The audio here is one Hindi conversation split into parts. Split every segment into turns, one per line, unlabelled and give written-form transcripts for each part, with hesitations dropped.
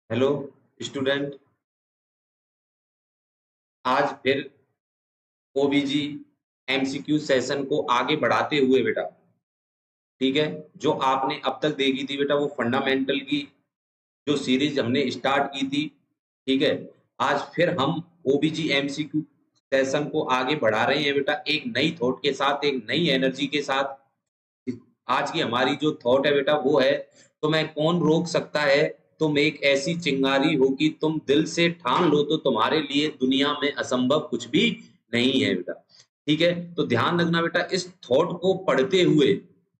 Hello student. आज फिर ओबीजी एमसीक्यू सेशन को आगे बढ़ाते हुए बेटा, ठीक है, जो आपने अब तक देखी थी बेटा वो फंडामेंटल की जो सीरीज हमने स्टार्ट की थी, ठीक है। आज फिर हम ओबीजी एमसीक्यू सेशन को आगे बढ़ा रहे हैं बेटा, एक नई थॉट के साथ, एक नई एनर्जी के साथ। आज की हमारी जो थॉट है बेटा वो है, तुम्हें कौन रोक सकता है। तुम एक ऐसी चिंगारी हो कि तुम दिल से ठान लो तो तुम्हारे लिए दुनिया में असंभव कुछ भी नहीं है बेटा, ठीक है। तो ध्यान रखना बेटा, इस थॉट को पढ़ते हुए,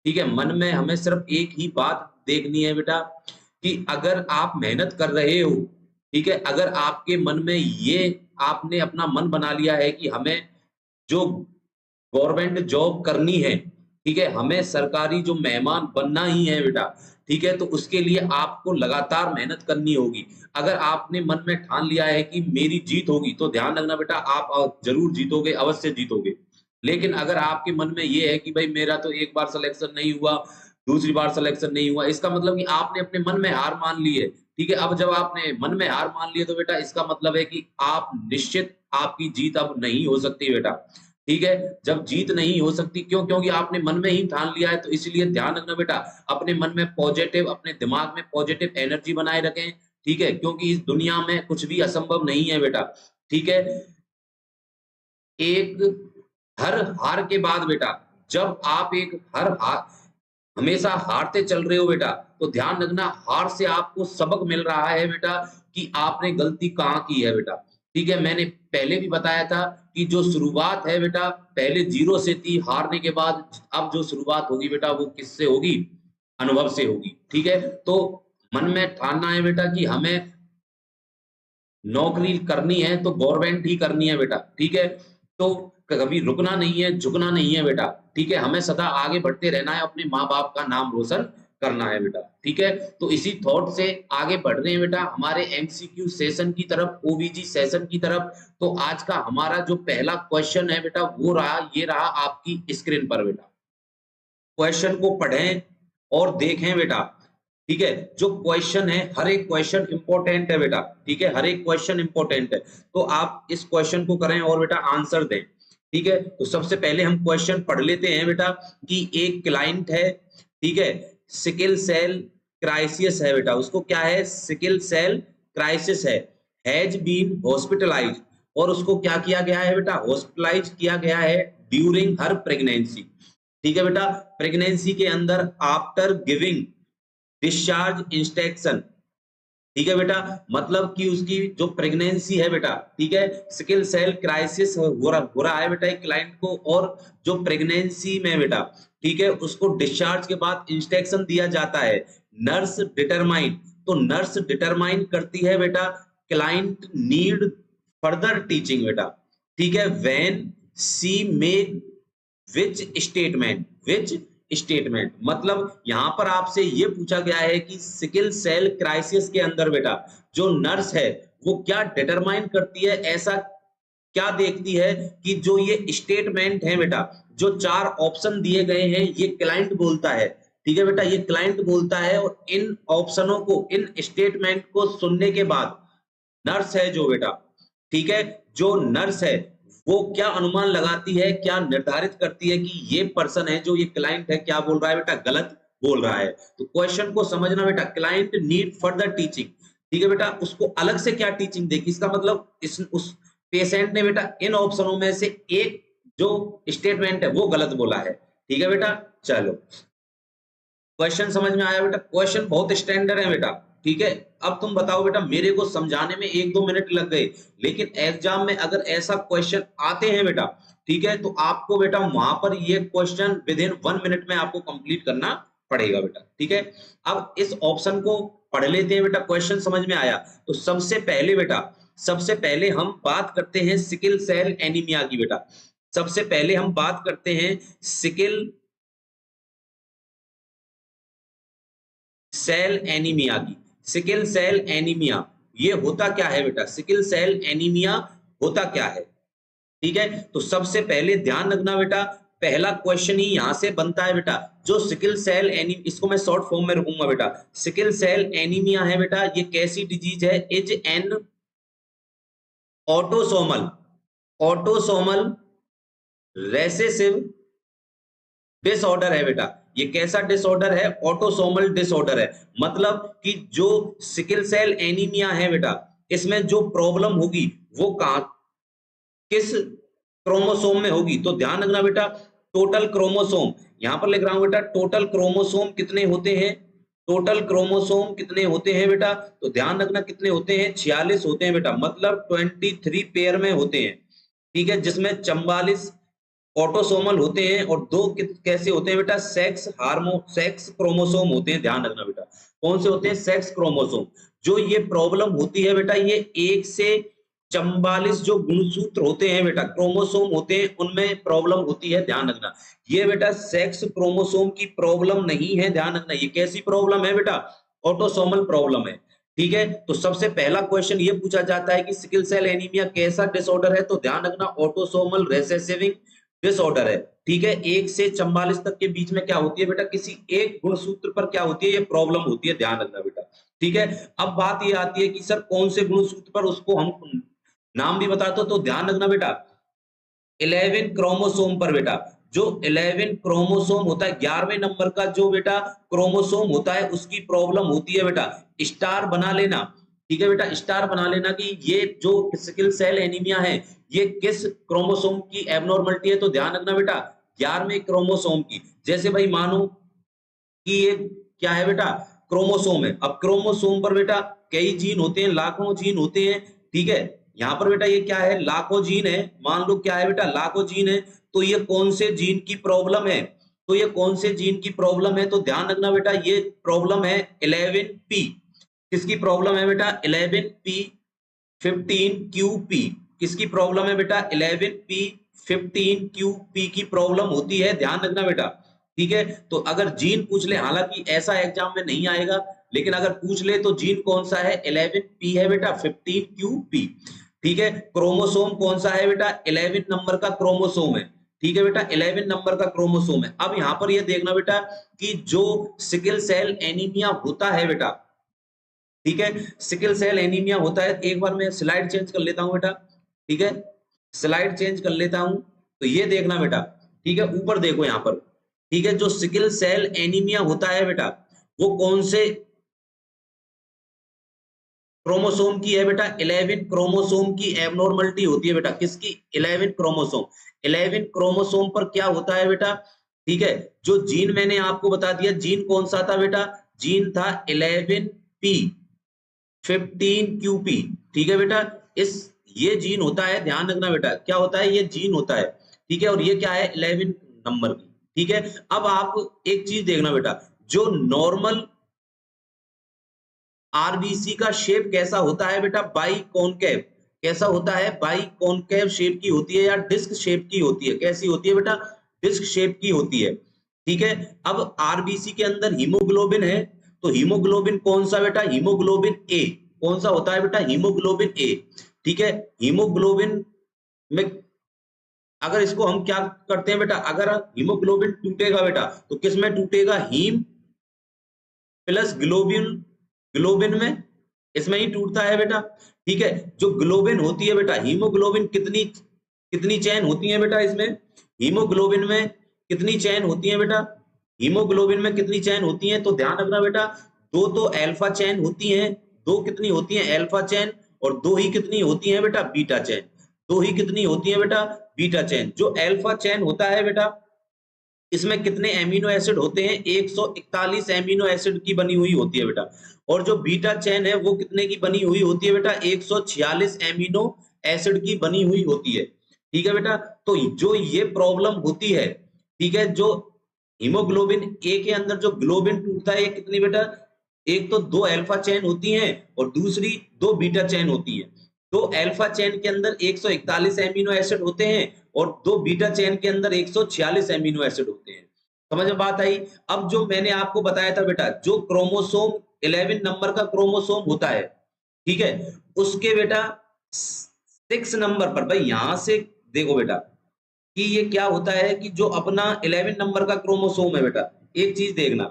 ठीक है, मन में हमें सिर्फ एक ही बात देखनी है बेटा, कि अगर आप मेहनत कर रहे हो, ठीक है, अगर आपके मन में ये आपने अपना मन बना लिया है कि हमें जो गवर्नमेंट जॉब करनी है, ठीक है, हमें सरकारी जो मेहमान बनना ही है बेटा, ठीक है, तो उसके लिए आपको लगातार मेहनत करनी होगी। अगर आपने मन में ठान लिया है कि मेरी जीत होगी, तो ध्यान रखना बेटा, आप जरूर जीतोगे, अवश्य जीतोगे। लेकिन अगर आपके मन में ये है कि भाई मेरा तो एक बार सिलेक्शन नहीं हुआ, दूसरी बार सिलेक्शन नहीं हुआ, इसका मतलब कि आपने अपने मन में हार मान ली है, ठीक है। अब जब आपने मन में हार मान ली है तो बेटा इसका मतलब है कि आप निश्चित, आपकी जीत अब नहीं हो सकती बेटा, ठीक है। जब जीत नहीं हो सकती, क्यों? क्योंकि आपने मन में ही ठान लिया है। तो इसलिए ध्यान रखना बेटा, अपने मन में पॉजिटिव, अपने दिमाग में पॉजिटिव एनर्जी बनाए रखें, ठीक है, क्योंकि इस दुनिया में कुछ भी असंभव नहीं है बेटा, ठीक है। एक हर हार के बाद बेटा, जब आप एक हर हार हमेशा हारते चल रहे हो बेटा, तो ध्यान रखना हार से आपको सबक मिल रहा है बेटा, कि आपने गलती कहाँ की है बेटा, ठीक है। मैंने पहले भी बताया था कि जो शुरुआत है बेटा पहले 0 से थी, हारने के बाद अब जो शुरुआत होगी बेटा वो किससे होगी? अनुभव से होगी, ठीक है। तो मन में ठानना है बेटा कि हमें नौकरी करनी है तो गवर्नमेंट ही करनी है बेटा, ठीक है। तो कभी रुकना नहीं है, झुकना नहीं है बेटा, ठीक है। हमें सदा आगे बढ़ते रहना है, अपने माँ-बाप का नाम रोशन करना है बेटा, ठीक है। तो इसी थॉट से आगे बढ़ रहे हैं बेटा हमारे एमसीक्यू सेशन की तरफ, ओबीजी सेशन की तरफ। तो आज का हमारा जो पहला क्वेश्चन है बेटा वो रहा, ये रहा आपकी स्क्रीन पर बेटा। क्वेश्चन को पढ़ें और देखें बेटा, ठीक है। जो क्वेश्चन है, हर एक क्वेश्चन इंपॉर्टेंट है बेटा, ठीक है, हर एक क्वेश्चन इंपॉर्टेंट है। तो आप इस क्वेश्चन को करें और बेटा आंसर दें, ठीक है। तो सबसे पहले हम क्वेश्चन पढ़ लेते हैं बेटा, कि एक क्लाइंट है, ठीक है, सिकल सेल क्राइसिस है बेटा, उसको क्या है? Sickle cell crisis has been hospitalised, और उसको क्या किया गया है बेटा? हॉस्पिटलाइज किया गया है ड्यूरिंग हर प्रेगनेंसी, ठीक है बेटा। प्रेगनेंसी के अंदर आफ्टर गिविंग डिस्चार्ज इंस्ट्रक्शन, ठीक है बेटा। मतलब कि उसकी जो प्रेगनेंसी है बेटा, ठीक है, सिकल सेल क्राइसिस हो रहा है बेटा एक क्लाइंट को, और जो प्रेगनेंसी में बेटा, ठीक है, उसको डिस्चार्ज के बाद इंस्ट्रक्शन दिया जाता है। नर्स डिटरमाइन, तो नर्स डिटरमाइन करती है बेटा क्लाइंट नीड फर्दर टीचिंग बेटा, ठीक है, when she make which statement, which statement, मतलब यहां पर आपसे ये पूछा गया है कि सिकल सेल क्राइसिस के अंदर बेटा जो नर्स है वो क्या डिटरमाइन करती है, ऐसा क्या देखती है कि जो ये स्टेटमेंट है बेटा, जो 4 ऑप्शन दिए गए हैं ये क्लाइंट बोलता है, ठीक है बेटा, ये क्लाइंट बोलता है। और इन ऑप्शनों को, इन स्टेटमेंट को सुनने के बाद नर्स है जो बेटा, ठीक है, जो नर्स है वो क्या अनुमान लगाती है, क्या निर्धारित करती है कि ये पर्सन है, जो ये क्लाइंट है, क्या बोल रहा है बेटा? गलत बोल रहा है। तो क्वेश्चन को समझना बेटा, क्लाइंट नीड फर्दर टीचिंग, ठीक है बेटा, उसको अलग से क्या टीचिंग देगी, इसका मतलब इस उस पेशेंट ने बेटा इन ऑप्शनों में से एक जो स्टेटमेंट है वो गलत बोला है, ठीक है बेटा। चलो क्वेश्चन समझ में आया बेटा? क्वेश्चन बहुत स्टैंडर्ड है बेटा, ठीक है। अब तुम बताओ बेटा, मेरे को समझाने में 1-2 मिनट लग गए, लेकिन एग्जाम में अगर ऐसा क्वेश्चन आते हैं बेटा, ठीक है, तो आपको बेटा वहां पर ये क्वेश्चन विद इन 1 मिनट में आपको कंप्लीट करना पड़ेगा बेटा, ठीक है। अब इस ऑप्शन को पढ़ लेते हैं बेटा, क्वेश्चन समझ में आया। तो सबसे पहले बेटा, सबसे पहले हम बात करते हैं सिकल सेल एनीमिया की बेटा। सबसे पहले हम बात करते हैं सिकल सेल एनीमिया की। सिकल सेल एनीमिया ये होता क्या है बेटा? सिकल सेल एनीमिया होता क्या है, ठीक है। तो सबसे पहले ध्यान रखना बेटा, पहला क्वेश्चन ही यहां से बनता है बेटा। जो सिकल सेल एनीमिया, इसको मैं शॉर्ट फॉर्म में रखूंगा बेटा, सिकल सेल एनीमिया है बेटा, ये कैसी डिजीज है? Is an autosomal autosomal recessive disorder है बेटा। ये कैसा डिसऑर्डर है? ऑटोसोमल डिसऑर्डर है। मतलब कि जो सिकल सेल एनीमिया है बेटा, इसमें जो प्रॉब्लम होगी वो कहां, किस क्रोमोसोम में होगी? तो ध्यान रखना बेटा, टोटल क्रोमोसोम यहां पर लिख रहा हूं बेटा, टोटल क्रोमोसोम कितने होते हैं? टोटल क्रोमोसोम कितने होते हैं बेटा? तो ध्यान रखना कितने होते हैं? 46 होते हैं बेटा, मतलब 23 पेयर में होते हैं। ठीक है, जिसमें 44 ऑटोसोमल होते हैं और दो कैसे होते हैं बेटा? सेक्स क्रोमोसोम होते हैं। ध्यान रखना बेटा, कौन से होते हैं? Sex chromosome. जो ये प्रॉब्लम होती है बेटा, ये 1 से 44 जो गुणसूत्र होते हैं बेटा, क्रोमोसोम होते हैं, उनमें प्रॉब्लम होती है। ध्यान रखना, ये बेटा सेक्स क्रोमोसोम की प्रॉब्लम नहीं है। ध्यान रखना, ये कैसी प्रॉब्लम है बेटा? ऑटोसोमल प्रॉब्लम है। ठीक है, तो सबसे पहला क्वेश्चन ये पूछा जाता है कि सिकल सेल एनीमिया कैसा डिसऑर्डर है? तो ध्यान रखना, ऑटोसोमल रिसेसिव डिसऑर्डर है। ठीक है, 1 से 44 तक के बीच में क्या होती है बेटा? किसी एक गुणसूत्र पर क्या होती है? ये प्रॉब्लम होती है। ध्यान रखना बेटा। ठीक है, अब बात ये आती है कि सर कौन से गुणसूत्र पर, उसको हम नाम भी बताते हो। तो ध्यान रखना बेटा, 11 क्रोमोसोम पर बेटा, जो 11 क्रोमोसोम होता है, 11वें नंबर का जो बेटा क्रोमोसोम होता है, उसकी प्रॉब्लम होती है बेटा। स्टार बना लेना। ठीक है बेटा, स्टार बना लेना कि ये जो सिकल सेल एनीमिया है, ये किस क्रोमोसोम की एबनॉर्मलिटी है? तो ध्यान रखना बेटा, 11वें क्रोमोसोम की। जैसे भाई मानो कि ये क्या है बेटा? क्रोमोसोम है। अब क्रोमोसोम पर बेटा कई जीन होते हैं, लाखों जीन होते हैं। ठीक है, यहाँ पर बेटा ये क्या है? लाखों जीन है। मान लो क्या है बेटा? लाखों जीन है। तो ये कौन से जीन की प्रॉब्लम है? तो ये कौन से जीन की प्रॉब्लम है? तो ध्यान रखना बेटा, ये प्रॉब्लम है 11p। किसकी प्रॉब्लम है बेटा? 11p 15QP। किसकी प्रॉब्लम है बेटा? 11p 15QP की प्रॉब्लम होती है। ध्यान रखना बेटा। ठीक है, तो अगर जीन पूछ ले, हालांकि ऐसा एग्जाम में नहीं आएगा, लेकिन अगर पूछ ले तो जीन कौन सा है? 11p है बेटा, 15QP। ठीक है, क्रोमोसोम कौन सा है बेटा? 11 नंबर का क्रोमोसोम है। ठीक है बेटा, 11 नंबर का क्रोमोसोम है। अब यहां पर ये देखना बेटा कि जो सिकल सेल एनीमिया होता है बेटा, ठीक है, सिकल सेल एनीमिया होता है। एक बार मैं स्लाइड चेंज कर लेता हूं बेटा। ठीक है, स्लाइड चेंज कर लेता हूं। तो ये देखना बेटा, ठीक है, ऊपर देखो यहां पर। ठीक है, जो सिकल सेल एनीमिया होता है बेटा, वो कौन से क्रोमोसोम की है बेटा? 11 क्रोमोसोम की एबनॉर्मलिटी होती है बेटा। किसकी? 11 क्रोमोसोम। 11 क्रोमोसोम पर क्या होता है बेटा? ठीक है, जो जीन मैंने आपको बता दिया, जीन कौन सा था बेटा? जीन था 11p 15QP। ठीक है बेटा, इस ये जीन होता है। ध्यान रखना बेटा, क्या होता है? ये जीन होता है। ठीक है, और ये क्या है? 11 नंबर की। ठीक है, अब आप एक चीज देखना बेटा, जो नॉर्मल आरबीसी का शेप कैसा होता है बेटा? By concave. कैसा होता है? बाई कॉनकेव शेप की होती है या डिस्क शेप की होती है? कैसी होती है बेटा? डिस्क शेप की होती है। ठीक है, अब आरबीसी के अंदर हीमोग्लोबिन है, तो हीमोग्लोबिन कौन सा बेटा? Haemoglobin A. कौन सा होता है बेटा? Haemoglobin A. ठीक है, हीमोग्लोबिन में अगर इसको हम क्या करते हैं बेटा, अगर हीमोग्लोबिन टूटेगा बेटा, तो किस में टूटेगा? हीम प्लस ग्लोबिन, ग्लोबिन में, इसमें ही टूटता है बेटा। ठीक है, जो ग्लोबिन होती है बेटा, हीमोग्लोबिन कितनी कितनी चेन होती है बेटा? इसमें हीमोग्लोबिन में कितनी चेन होती है बेटा? हीमोग्लोबिन में कितनी चेन होती है? तो ध्यान रखना बेटा, दो तो अल्फा चेन होती हैं। दो कितनी होती हैं? Alpha chain. और दो ही कितनी होती है बेटा? Beta chain. दो ही कितनी होती है बेटा? Beta chain. जो अल्फा चेन होता है बेटा, इसमें कितने एमिनो एसिड होते हैं? 141 एमिनो एसिड की बनी हुई होती है बेटा। और जो बीटा चेन है वो कितने की बनी हुई होती है बेटा? 146 एमिनो एसिड की बनी हुई होती है। ठीक है बेटा, तो जो ये प्रॉब्लम होती है, ठीक है, जो हीमोग्लोबिन ए के अंदर जो ग्लोबिन टूटता है, ये कितनी बेटा? एक तो दो अल्फा चेन होती हैं और दूसरी दो बीटा चेन होती है। दो अल्फा चेन के अंदर 141 एमिनो एसिड होते हैं और दो बीटा चेन के अंदर 146 एमिनो एसिड होते हैं। समझ में बात आई? अब जो मैंने आपको बताया था बेटा, जो क्रोमोसोम 11 नंबर का क्रोमोसोम होता है, ठीक है, उसके बेटा 6 नंबर पर, भाई यहां से देखो बेटा कि ये क्या होता है कि जो अपना 11 नंबर का क्रोमोसोम है बेटा, एक चीज देखना,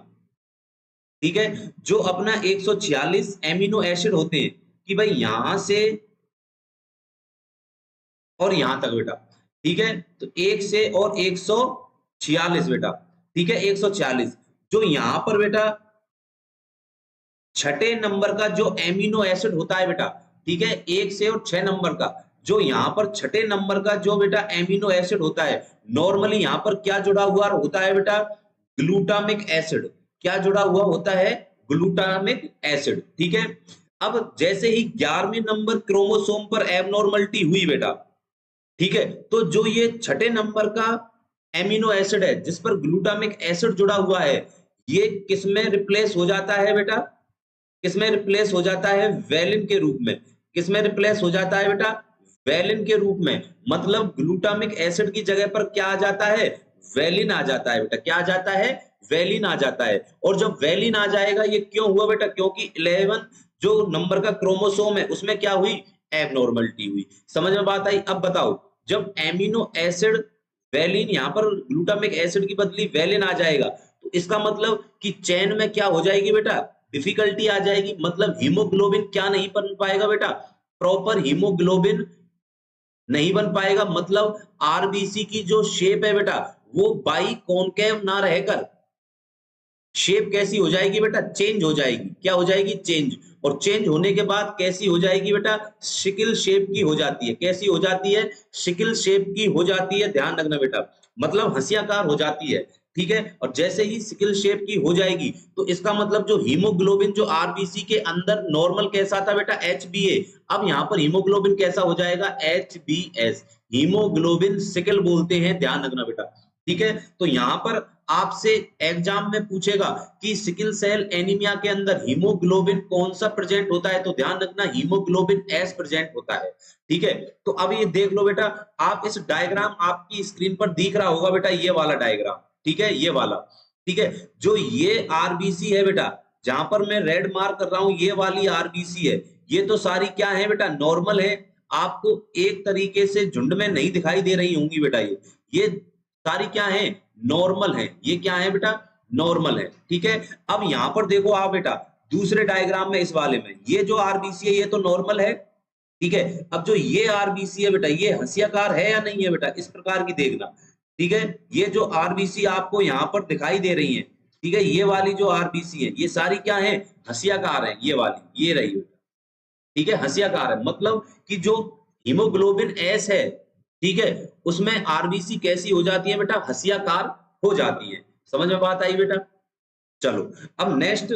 ठीक है, जो अपना 146 एमिनो एसिड होते हैं कि भाई यहां से और यहां तक बेटा, ठीक है, तो एक से और 146 बेटा, ठीक है, 146 जो यहां पर बेटा छठे नंबर का जो एमिनो एसिड होता है बेटा, ठीक है, एक से और 6 नंबर का जो यहाँ पर छठे नंबर का जो बेटा एमिनो एसिड होता है, नॉर्मली यहाँ पर क्या जुड़ा हुआ होता है बेटा, ग्लूटामिक एसिड, क्या जुड़ा हुआ होता है, ग्लूटामिक एसिड, ठीक है। अब जैसे ही 11वें नंबर क्रोमोसोम पर एबनॉर्मलिटी हुई बेटा, ठीक है, तो जो ये छठे नंबर का एमिनो एसिड है जिस पर ग्लूटामिक एसिड जुड़ा हुआ है, ये किसमें रिप्लेस हो जाता है बेटा, किसमें रिप्लेस हो जाता है, वेलिन के रूप में, किसमें रिप्लेस हो जाता है बेटा, वेलिन के रूप में, मतलब ग्लूटामिक एसिड की जगह पर क्या आ जाता है, वेलिन आ जाता है बेटा, क्या आ जाता है, वेलिन आ जाता है। और जब वेलिन आ जाएगा ये क्यों हुआ बेटा, क्योंकि 11 जो नंबर का क्रोमोसोम है उसमें क्या हुई, एबनॉर्मलिटी हुई। समझ में बात आई। अब बताओ, जब एमिनो एसिड वेलिन, यहां पर ग्लूटामिक एसिड की बदली वेलिन आ जाएगा, तो इसका मतलब कि चेन में क्या हो जाएगी बेटा, डिफिकल्टी आ जाएगी, मतलब हीमोग्लोबिन क्या नहीं बन पाएगा बेटा, प्रॉपर हीमोग्लोबिन नहीं बन पाएगा, मतलब आरबीसी की जो शेप है बेटा वो बाई कॉनकेव ना रहकर शेप कैसी हो जाएगी बेटा, चेंज हो जाएगी, क्या हो जाएगी, चेंज। और चेंज होने के बाद कैसी हो जाएगी बेटा, शिकिल शेप की हो जाती है, कैसी हो जाती है, शिकिल शेप की हो जाती है, ध्यान रखना बेटा, मतलब हंसियाकार हो जाती है, ठीक है। और जैसे ही सिकिल शेप की हो जाएगी तो इसका मतलब जो हीमोग्लोबिन जो आरबीसी के अंदर नॉर्मल कैसा था बेटा, एचबीए, अब यहाँ पर हीमोग्लोबिन कैसा हो जाएगा, एचबीएस, हीमोग्लोबिन सिकिल बोलते हैं, ध्यान रखना बेटा, ठीक है। तो यहाँ पर आपसे एग्जाम में पूछेगा कि सिकिल सेल एनीमिया के अंदर हीमोग्लोबिन कौन सा प्रेजेंट होता है, तो ध्यान रखना हीमोग्लोबिन एस प्रेजेंट होता है, ठीक है। तो अब ये देख लो बेटा, आप इस डायग्राम आपकी स्क्रीन पर दिख रहा होगा बेटा, ये वाला डायग्राम, ठीक है, ये वाला, ठीक है, जो ये आरबीसी है बेटा, जहां पर मैं रेड मार्क कर रहा हूं ये वाली आरबीसी है, ये तो सारी क्या है बेटा, नॉर्मल है, आपको एक तरीके से झुंड में नहीं दिखाई दे रही होंगी बेटा, ये सारी क्या है, नॉर्मल है, ये क्या है बेटा, नॉर्मल है, ठीक है। अब यहां पर देखो आप बेटा, दूसरे डायग्राम में इस वाले में ये जो आरबीसी है ये तो नॉर्मल है, ठीक है। अब जो ये आरबीसी है बेटा ये हंसियाकार है या नहीं है बेटा, इस प्रकार की देखना, ठीक है। ये जो आरबीसी आपको यहाँ पर दिखाई दे रही है, ठीक है, ये वाली जो आरबीसी है ये सारी क्या है, हंसियाकार है, ये वाली ये रही बेटा, ठीक है, हंसियाकार है, मतलब कि जो हीमोग्लोबिन एस है, ठीक है, उसमें आरबीसी कैसी हो जाती है बेटा, हंसियाकार हो जाती है। समझ में बात आई बेटा। चलो अब नेक्स्ट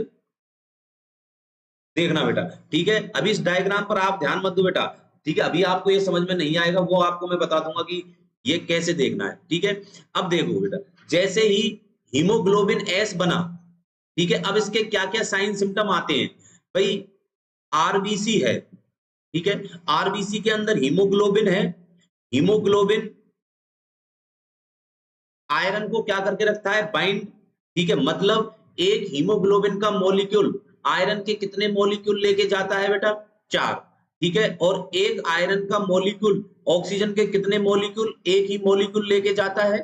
देखना बेटा, ठीक है, अभी इस डायग्राम पर आप ध्यान मत दो बेटा, ठीक है, अभी आपको ये समझ में नहीं आएगा, वो आपको मैं बता दूंगा कि ये कैसे देखना है, ठीक है। अब देखो बेटा, जैसे ही हीमोग्लोबिन एस बना, ठीक है, अब इसके क्या क्या साइन सिम्टम आते हैं भाई, आरबीसी है, ठीक है, आरबीसी के अंदर हीमोग्लोबिन है, हीमोग्लोबिन आयरन को क्या करके रखता है, बाइंड, ठीक है, मतलब एक हीमोग्लोबिन का मॉलिक्यूल आयरन के कितने मॉलिक्यूल लेके जाता है बेटा, 4, ठीक है, और एक आयरन का मॉलिक्यूल ऑक्सीजन के कितने मॉलिक्यूल, एक ही मॉलिक्यूल लेके जाता है,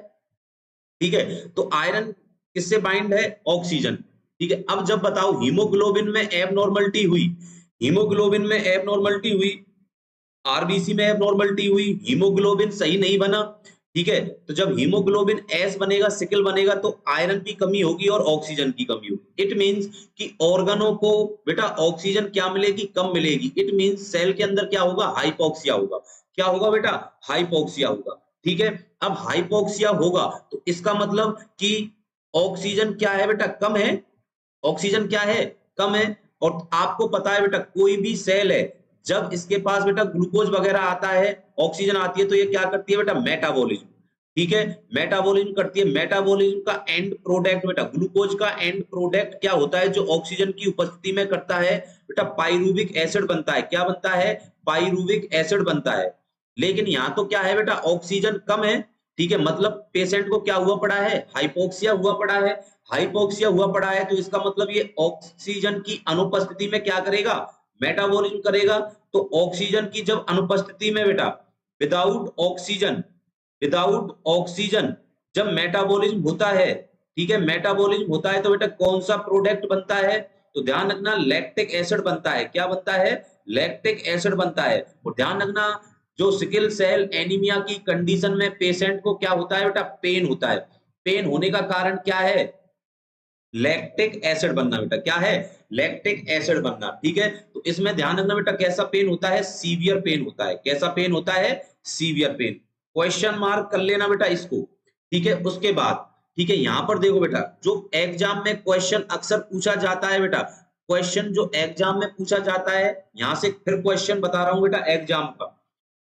ठीक है। तो आयरन किससे बाइंड है, ऑक्सीजन, ठीक है। अब जब बताओ हीमोग्लोबिन में एबनॉर्मलिटी हुई, हीमोग्लोबिन में एबनॉर्मलिटी हुई, आरबीसी में एबनॉर्मलिटी हुई, हीमोग्लोबिन सही नहीं बना, ठीक है, तो जब हीमोग्लोबिन एस बनेगा, सिकल बनेगा, तो आयरन की कमी होगी और ऑक्सीजन की कमी होगी। इट मींस कि ऑर्गनों को बेटा ऑक्सीजन क्या मिलेगी, कम मिलेगी। इट मींस सेल के अंदर क्या होगा, हाइपोक्सिया होगा, क्या होगा बेटा, हाइपोक्सिया होगा, ठीक है। अब हाइपोक्सिया होगा तो इसका मतलब कि ऑक्सीजन क्या है बेटा, कम है, ऑक्सीजन क्या है, कम है। और आपको पता है बेटा कोई भी सेल है जब इसके पास बेटा ग्लूकोज वगैरह आता है, ऑक्सीजन आती है, तो ये क्या करती है बेटा, मेटाबॉलिज्म, ठीक है, मेटाबॉलिज्म करती है। मेटाबॉलिज्म का एंड प्रोडक्ट बेटा, ग्लूकोज का एंड प्रोडक्ट क्या होता है, जो ऑक्सीजन की उपस्थिति में करता है बेटा, पाइरूविक एसिड बनता है, क्या बनता है, पाइरूविक एसिड बनता है। लेकिन यहाँ तो क्या है बेटा, ऑक्सीजन कम है, ठीक है, मतलब पेशेंट को क्या हुआ पड़ा है, हाइपोक्सिया हुआ पड़ा है, हाइपोक्सिया हुआ पड़ा है, तो इसका मतलब ये ऑक्सीजन की अनुपस्थिति में क्या करेगा, मेटाबॉलिज्म करेगा। तो ऑक्सीजन की जब अनुपस्थिति में बेटा, विदाउट ऑक्सीजन, विदाउट ऑक्सीजन जब मेटाबॉलिज्म होता है, ठीक है, मेटाबॉलिज्म होता है तो बेटा कौन सा प्रोडक्ट बनता है? तो ध्यान रखना लैक्टिक एसिड बनता है। क्या बनता है? लैक्टिक एसिड बनता है। और ध्यान रखना जो सिकल सेल एनीमिया की कंडीशन में पेशेंट को क्या होता है बेटा? पेन होता है। पेन होने का कारण क्या है? लैक्टिक एसिड बनना बेटा। क्या है? लैक्टिक एसिड बनना। ठीक है, तो इसमें ध्यान रखना बेटा कैसा पेन होता है? सीवियर पेन होता है। कैसा पेन होता है? Severe pain. क्वेश्चन मार्क कर लेना बेटा इसको। ठीक है, उसके बाद ठीक है, यहां पर देखो बेटा जो एग्जाम में क्वेश्चन अक्सर पूछा जाता है बेटा, क्वेश्चन जो एग्जाम में पूछा जाता है, यहां से फिर क्वेश्चन बता रहा हूं बेटा एग्जाम का।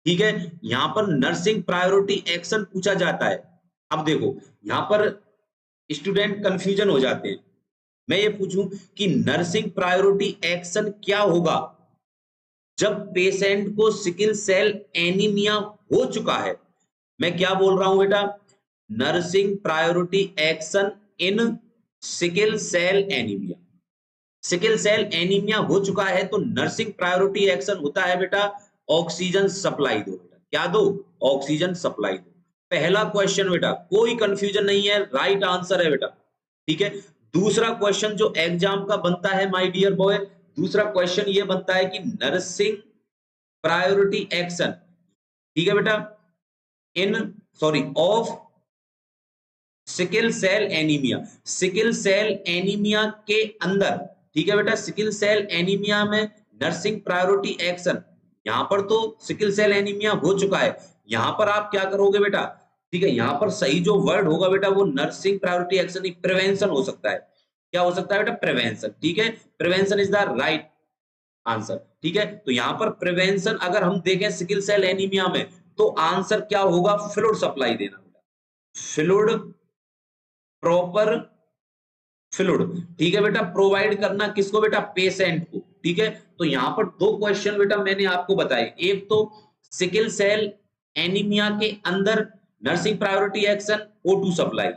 ठीक है, यहां पर नर्सिंग प्रायोरिटी एक्शन पूछा जाता है। अब देखो यहां पर स्टूडेंट कंफ्यूजन हो जाते हैं। मैं ये पूछूं कि नर्सिंग प्रायोरिटी एक्शन क्या होगा जब पेशेंट को सिकल सेल एनीमिया हो चुका है? मैं क्या बोल रहा हूं बेटा? Nursing priority action in sickle cell anaemia. Sickle cell anaemia हो चुका है तो नर्सिंग प्रायोरिटी एक्शन होता है बेटा ऑक्सीजन सप्लाई दो बेटा। क्या दो? ऑक्सीजन सप्लाई दो। पहला क्वेश्चन बेटा कोई कंफ्यूजन नहीं है, राइट आंसर है बेटा। ठीक है, दूसरा क्वेश्चन जो एग्जाम का बनता है माय डियर बॉय, दूसरा क्वेश्चन ये बनता है कि नर्सिंग प्रायोरिटी एक्शन, ठीक है बेटा, in sorry of sickle cell anaemia. Sickle cell anaemia के अंदर, ठीक है बेटा, सिकल सेल एनीमिया में नर्सिंग प्रायोरिटी एक्शन। यहां पर तो सिकल सेल एनीमिया हो चुका है, यहां पर आप क्या करोगे बेटा? ठीक है, यहां पर सही जो वर्ड होगा बेटा वो नर्सिंग प्रायोरिटी एक्शन प्रिवेंशन हो सकता है। क्या हो सकता है बेटा? प्रिवेंशन। ठीक है, prevention is the right answer. ठीक है, तो यहां पर प्रिवेंशन अगर हम देखें सिकल सेल एनीमिया में तो आंसर क्या होगा? फ्लूइड सप्लाई देना बेटा, फ्लूइड, प्रॉपर फ्लूइड। ठीक है बेटा, प्रोवाइड करना किसको बेटा? पेशेंट को। ठीक है, तो यहां पर दो क्वेश्चन बेटा मैंने आपको बताए, एक तो सिकल सेल एनीमिया के अंदर nursing priority action O2 supply.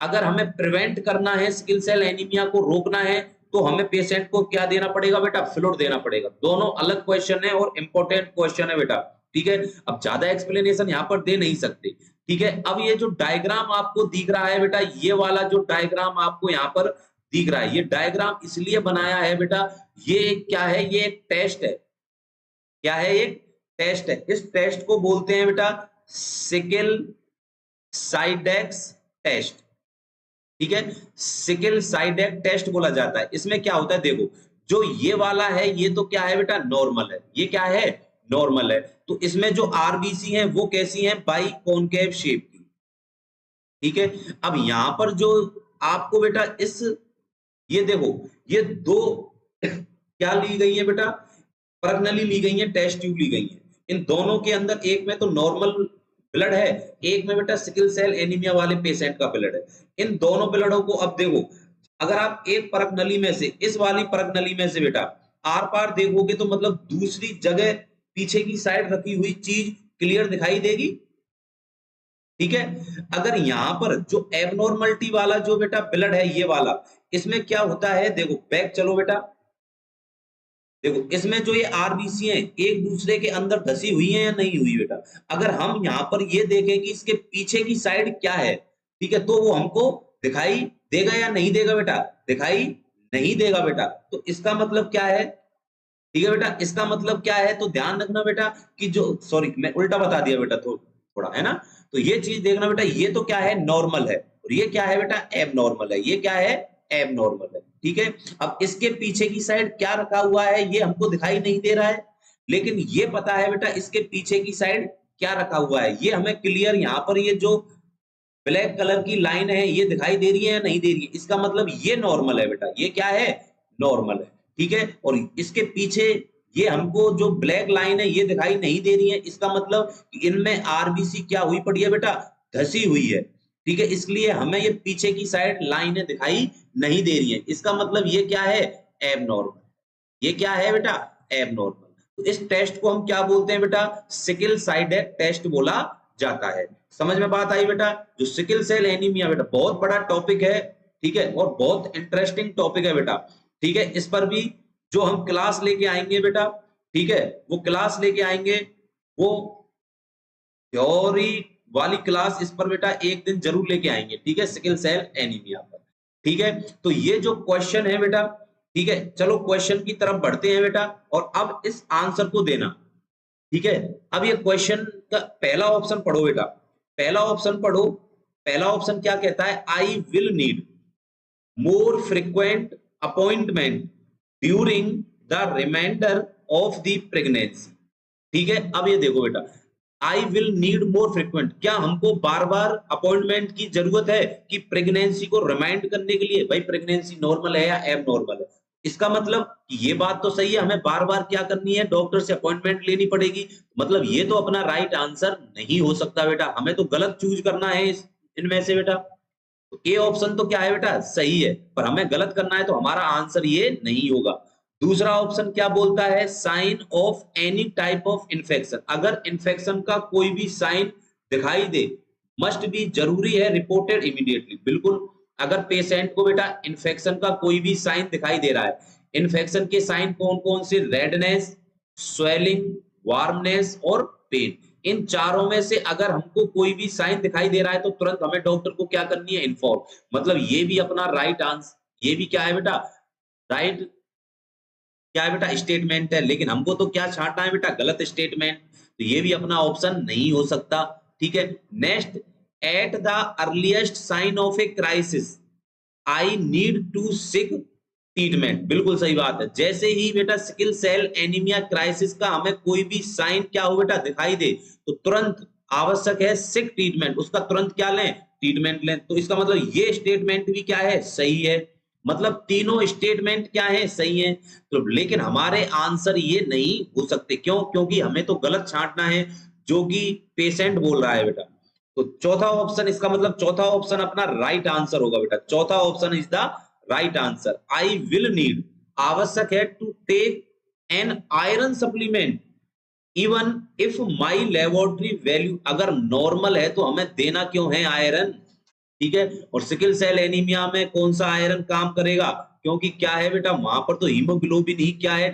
अगर हमें प्रिवेंट करना है, सिकल सेल एनीमिया को रोकना है तो हमें पेशेंट को क्या देना पड़ेगा बेटा? फ्लूइड देना पड़ेगा। दोनों अलग क्वेश्चन है और इंपॉर्टेंट क्वेश्चन है बेटा। ठीक है, अब ज्यादा एक्सप्लेनेशन यहां पर दे नहीं सकते। ठीक है, अब ये जो डायग्राम आपको दिख रहा है बेटा, ये वाला जो डायग्राम आपको यहाँ पर दिख रहा है, ये डायग्राम इसलिए बनाया है बेटा, ये क्या है? ये एक टेस्ट है। क्या है? एक टेस्ट है। इस टेस्ट को बोलते हैं बेटा सिकल साइडेक्स टेस्ट। ठीक है, सिकल साइडेक टेस्ट बोला जाता है। इसमें क्या होता है देखो, जो ये वाला है ये तो क्या है बेटा? नॉर्मल है। ये क्या है? नॉर्मल है। तो इसमें जो आरबीसी है वो कैसी है? बाई कॉनकेव शेप की। ठीक है, अब यहां पर जो आपको बेटा इस ये देखो, ये दो क्या ली गई है बेटा? परख नली ली गई है, टेस्ट ट्यूब ली गई है। इन दोनों के अंदर एक में तो नॉर्मल ब्लड है, एक में बेटा सिकल सेल एनीमिया वाले पेशेंट का ब्लड है। इन दोनों ब्लडों को अब देखो, अगर आप एक परख नली में से, इस वाली परख नली में से बेटा आर पार देखोगे तो मतलब दूसरी जगह पीछे की साइड रखी हुई चीज क्लियर दिखाई देगी। ठीक है, अगर यहां पर जो एबनॉर्मलिटी वाला जो बेटा ब्लड है ये वाला, इसमें क्या होता है देखो, बैक चलो बेटा, देखो इसमें जो ये आरबीसी है एक दूसरे के अंदर धसी हुई है या नहीं हुई बेटा? अगर हम यहाँ पर ये देखें कि इसके पीछे की साइड क्या है, ठीक है, तो वो हमको दिखाई देगा या नहीं देगा बेटा? दिखाई नहीं देगा बेटा। तो इसका मतलब क्या है? ठीक है बेटा, इसका मतलब क्या है? तो ध्यान रखना बेटा कि जो, सॉरी मैं उल्टा बता दिया बेटा, थोड़ा है ना, तो ये चीज देखना बेटा, ये तो क्या है? नॉर्मल है, और ये क्या है बेटा? एब नॉर्मल है। ये क्या है? एब नॉर्मल है। ठीक है, अब इसके पीछे की साइड क्या रखा हुआ है ये हमको दिखाई नहीं दे रहा है, लेकिन ये पता है बेटा इसके पीछे की साइड क्या रखा हुआ है, ये हमें क्लियर यहाँ पर ये जो ब्लैक कलर की लाइन है ये दिखाई दे रही है या नहीं दे रही है? इसका मतलब ये नॉर्मल है बेटा। ये क्या है? नॉर्मल है। ठीक है, और इसके पीछे ये हमको जो ब्लैक लाइन है ये दिखाई नहीं दे रही है, इसका मतलब कि इनमें आरबीसी क्या हुई पड़ी है बेटा? धसी हुई है। ठीक है, इसलिए हमें ये पीछे की साइड लाइनें दिखाई नहीं दे रही है। इसका मतलब ये क्या है? एबनॉर्मल। ये क्या है बेटा? एबनॉर्मल। तो इस टेस्ट को हम क्या बोलते हैं बेटा? सिकल साइडेड टेस्ट बोला जाता है। समझ में बात आई बेटा? जो सिकल सेल एनीमिया बेटा बहुत बड़ा टॉपिक है, ठीक है, और बहुत इंटरेस्टिंग टॉपिक है बेटा। ठीक है, इस पर भी जो हम क्लास लेके आएंगे बेटा, ठीक है, वो क्लास लेके आएंगे, वो थ्योरी वाली क्लास इस पर बेटा एक दिन जरूर लेके आएंगे, ठीक है, सिकल सेल एनीमिया पर, ठीक है। तो ये जो क्वेश्चन है बेटा, ठीक है, चलो क्वेश्चन की तरफ बढ़ते हैं बेटा, और अब इस आंसर को देना, ठीक है। अब ये क्वेश्चन का पहला ऑप्शन पढ़ो बेटा, पहला ऑप्शन पढ़ो। पहला ऑप्शन क्या कहता है, आई will need more frequent appointment during the remainder of the pregnancy, ठीक है। अब ये देखो बेटा, आई विल नीड मोर फ्रिक्वेंट, क्या हमको बार बार अपॉइंटमेंट की जरूरत है कि प्रेगनेंसी को रिमाइंड करने के लिए, भाई प्रेगनेंसी नॉर्मल है या एब नॉर्मल है, इसका मतलब कि ये बात तो सही है, हमें बार बार क्या करनी है, डॉक्टर से अपॉइंटमेंट लेनी पड़ेगी, मतलब ये तो अपना राइट आंसर नहीं हो सकता बेटा, हमें तो गलत चूज करना है इनमें से बेटा। तो ए ऑप्शन तो क्या है बेटा, सही है, पर हमें गलत करना है तो हमारा आंसर ये नहीं होगा। दूसरा ऑप्शन क्या बोलता है, sign of any type of infection, अगर इन्फेक्शन का कोई भी साइन दिखाई दे, मस्ट बी, जरूरी है, रिपोर्टेड इमीडिएटली, बिल्कुल। अगर पेशेंट को बेटा इन्फेक्शन का कोई भी साइन दिखाई दे रहा है, इन्फेक्शन के साइन कौन कौन से, रेडनेस, स्वेलिंग, वार्मनेस और पेन, इन चारों में से अगर हमको कोई भी साइन दिखाई दे रहा है तो तुरंत हमें डॉक्टर को क्या करनी है, इन्फॉर्म, मतलब ये भी अपना राइट आंसर, ये भी क्या है बेटा, राइट क्या है बेटा, स्टेटमेंट है, लेकिन हमको तो क्या छांटना है बेटा, गलत स्टेटमेंट, तो ये भी अपना ऑप्शन नहीं हो सकता, ठीक है। Next, at the earliest sign of a crisis I need to seek treatment, बिल्कुल सही बात है, जैसे ही बेटा सिकल सेल एनीमिया क्राइसिस का हमें कोई भी साइन क्या हो बेटा दिखाई दे, तो तुरंत आवश्यक है सिक ट्रीटमेंट, उसका तुरंत क्या लें, ट्रीटमेंट लें। तो इसका मतलब ये स्टेटमेंट भी क्या है, सही है, मतलब तीनों स्टेटमेंट क्या है, सही है। तो लेकिन हमारे आंसर ये नहीं हो सकते, क्यों, क्योंकि हमें तो गलत छांटना है जो कि पेशेंट बोल रहा है बेटा। तो चौथा ऑप्शन, इसका मतलब चौथा ऑप्शन अपना राइट आंसर होगा बेटा, चौथा option is the right answer, I will need, आवश्यक है to take an iron supplement even if my laboratory value, अगर नॉर्मल है तो हमें देना क्यों है आयरन, ठीक है। और सिकल सेल एनीमिया में कौन सा आयरन काम करेगा, क्योंकि क्या है बेटा, वहां पर तो हीमोग्लोबिन ही क्या है,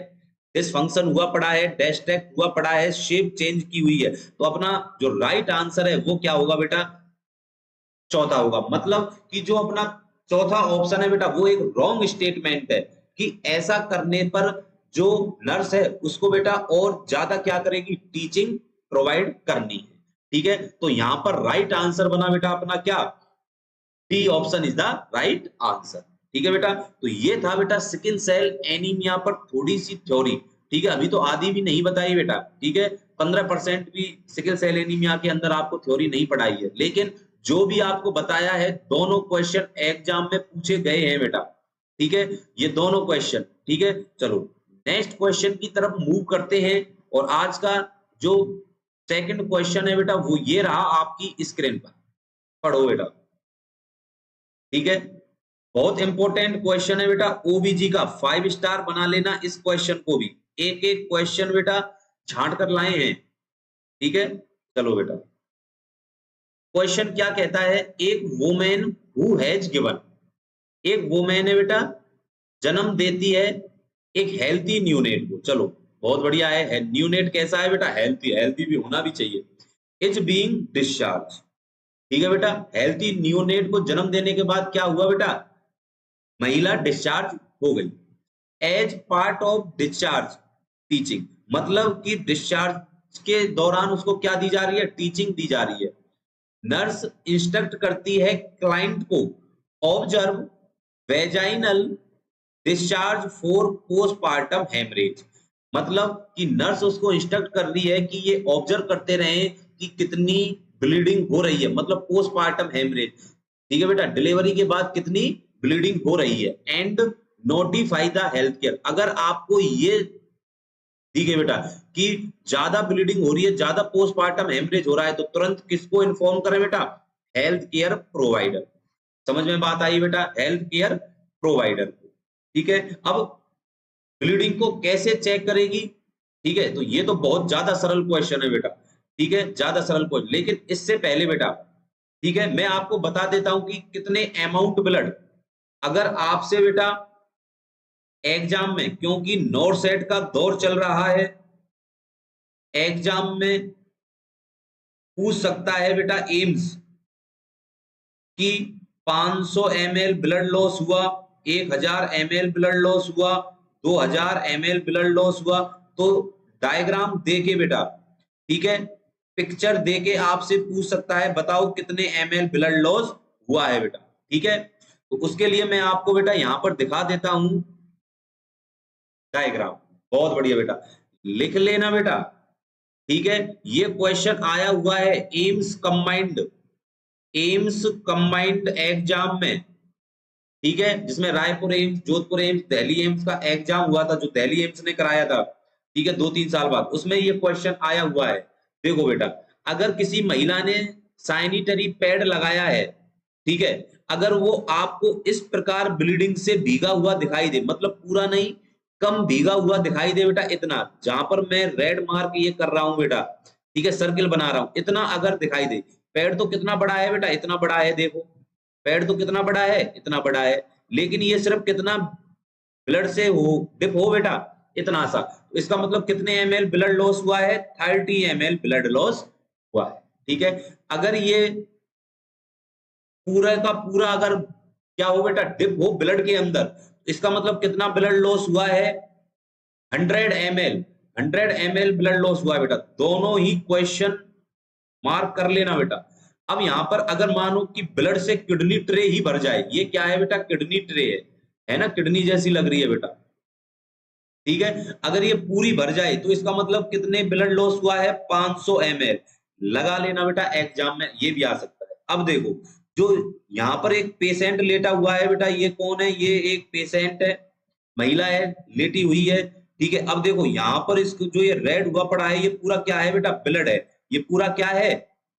डिसफंक्शन हुआ पड़ा है, डेस्ट्रैक्ट हुआ पड़ा है, शेप चेंज की हुई है, तो अपना जो राइट आंसर है वो क्या होगा बेटा, चौथा होगा। मतलब कि जो अपना चौथा ऑप्शन है बेटा वो एक रॉन्ग स्टेटमेंट है, कि ऐसा करने पर जो नर्स है उसको बेटा और ज्यादा क्या करेगी, टीचिंग प्रोवाइड करनी है, ठीक है। तो यहां पर राइट आंसर बना बेटा अपना क्या, D option is the right answer, ठीक है बेटा। तो ये था बेटा सिकल सेल एनीमिया पर थोड़ी सी थ्योरी, ठीक है, अभी तो आधी भी नहीं बताई बेटा, ठीक है, 15% भी सिकल सेल एनीमिया के अंदर आपको थ्योरी नहीं पढ़ाई है, लेकिन जो भी आपको बताया है दोनों क्वेश्चन एग्जाम में पूछे गए हैं बेटा, ठीक है, ये दोनों क्वेश्चन, ठीक है। चलो नेक्स्ट क्वेश्चन की तरफ मूव करते हैं, और आज का जो सेकंड क्वेश्चन है बेटा वो ये रहा आपकी स्क्रीन पर, पढ़ो बेटा, ठीक है। बहुत इंपॉर्टेंट क्वेश्चन है बेटा, ओबीजी का 5 स्टार बना लेना इस क्वेश्चन को भी, एक एक क्वेश्चन बेटा झांट कर लाए हैं, ठीक है। चलो बेटा, क्वेश्चन क्या कहता है, एक वुमेन हु हैज गिवन, एक वुमेन है बेटा जन्म देती है एक हेल्थी न्यूनेट को, चलो बहुत बढ़िया है, न्यूनेट कैसा है बेटा, हेल्थी, हेल्थी भी होना भी चाहिए, इज बीइंग डिस्चार्ज, ठीक है बेटा, हेल्थी न्यूनेट को जन्म देने के बाद क्या हुआ बेटा, महिला डिस्चार्ज हो गई, as part of discharge teaching, मतलब कि डिस्चार्ज के दौरान उसको क्या दी जा रही है, टीचिंग दी जा रही है। नर्स इंस्ट्रक्ट करती है क्लाइंट को, observe vaginal discharge for postpartum haemorrhage, मतलब कि नर्स उसको इंस्ट्रक्ट कर रही है कि ये ऑब्जर्व करते रहे कि कितनी ब्लीडिंग हो रही है, मतलब पोस्टपार्टम हेमरेज, ठीक है बेटा, डिलीवरी के बाद कितनी ब्लीडिंग हो रही है, and notify the health care, अगर आपको ये ठीक है बेटा कि ज्यादा ब्लीडिंग हो रही है, ज्यादा पोस्टमार्टम हेमरेज हो रहा है, तो तुरंत किसको इन्फॉर्म करें बेटा, हेल्थ केयर प्रोवाइडर, समझ में बात आई बेटा, हेल्थ केयर प्रोवाइडर को, ठीक है। अब ब्लीडिंग को कैसे चेक करेगी, ठीक है, तो ये तो बहुत ज्यादा सरल क्वेश्चन है बेटा, ठीक है, ज्यादा सरल क्वेश्चन, लेकिन इससे पहले बेटा, ठीक है, मैं आपको बता देता हूं कि कितने अमाउंट ब्लड, अगर आपसे बेटा एग्जाम में, क्योंकि नॉर सेट का दौर चल रहा है, एग्जाम में पूछ सकता है बेटा एम्स कि 500 ml ब्लड लॉस हुआ, 1000 ml ब्लड लॉस हुआ, 2000 ml ब्लड लॉस हुआ, तो डायग्राम देके बेटा, ठीक है, पिक्चर देके आपसे पूछ सकता है बताओ कितने ml ब्लड लॉस हुआ है बेटा, ठीक है। तो उसके लिए मैं आपको बेटा यहां पर दिखा देता हूं डायग्राम। बहुत बढ़िया बेटा, लिख लेना बेटा, ठीक है। ये क्वेश्चन आया हुआ है एम्स कंबाइंड एग्जाम में, ठीक है, जिसमें Raipur AIIMS, Jodhpur AIIMS, Delhi AIIMS का एग्जाम हुआ था, जो दिल्ली एम्स ने कराया था, ठीक है, 2-3 साल बाद, उसमें ये क्वेश्चन आया हुआ है। देखो बेटा, अगर किसी महिला ने सैनिटरी पैड लगाया है, ठीक है, अगर वो आपको इस प्रकार ब्लीडिंग से भीगा हुआ दिखाई दे, मतलब पूरा नहीं, कम भीगा हुआ दिखाई दे बेटा, इतना, जहां पर मैं रेड मार्क ये कर रहा हूं बेटा, ठीक है, सर्किल बना रहा हूं, इतना अगर दिखाई दे, पैड तो कितना बड़ा है बेटा, इतना बड़ा है, देखो पैड तो कितना बड़ा है, इतना बड़ा है, लेकिन ये सिर्फ कितना ब्लड से हो डिप हो बेटा, इतना सा, तो इसका मतलब कितने ml ब्लड लॉस हुआ है, 30 ml ब्लड लॉस हुआ है, ठीक है। अगर ये पूरा का पूरा अगर क्या हो बेटा, डिप हो ब्लड के अंदर, तो इसका मतलब कितना ब्लड लॉस हुआ है, 100 ml, 100 ml ब्लड लॉस हुआ है बेटा। दोनों ही क्वेश्चन मार्क कर लेना बेटा। अब यहां पर अगर मानो कि ब्लड से किडनी ट्रे ही भर जाए, ये क्या है बेटा, किडनी ट्रे है ना, किडनी जैसी लग रही है बेटा, ठीक है, अगर ये पूरी भर जाए तो इसका मतलब कितने ब्लड लॉस हुआ है, 500 ml। लगा लेना बेटा, एग्जाम में ये भी आ सकता है। अब देखो, जो यहाँ पर एक पेशेंट लेटा हुआ है बेटा, ये कौन है, ये एक पेशेंट है, महिला है, लेटी हुई है, ठीक है। अब देखो यहाँ पर इसको जो ये रेड हुआ पड़ा है, ये पूरा क्या है बेटा, ब्लड है, ये पूरा क्या है,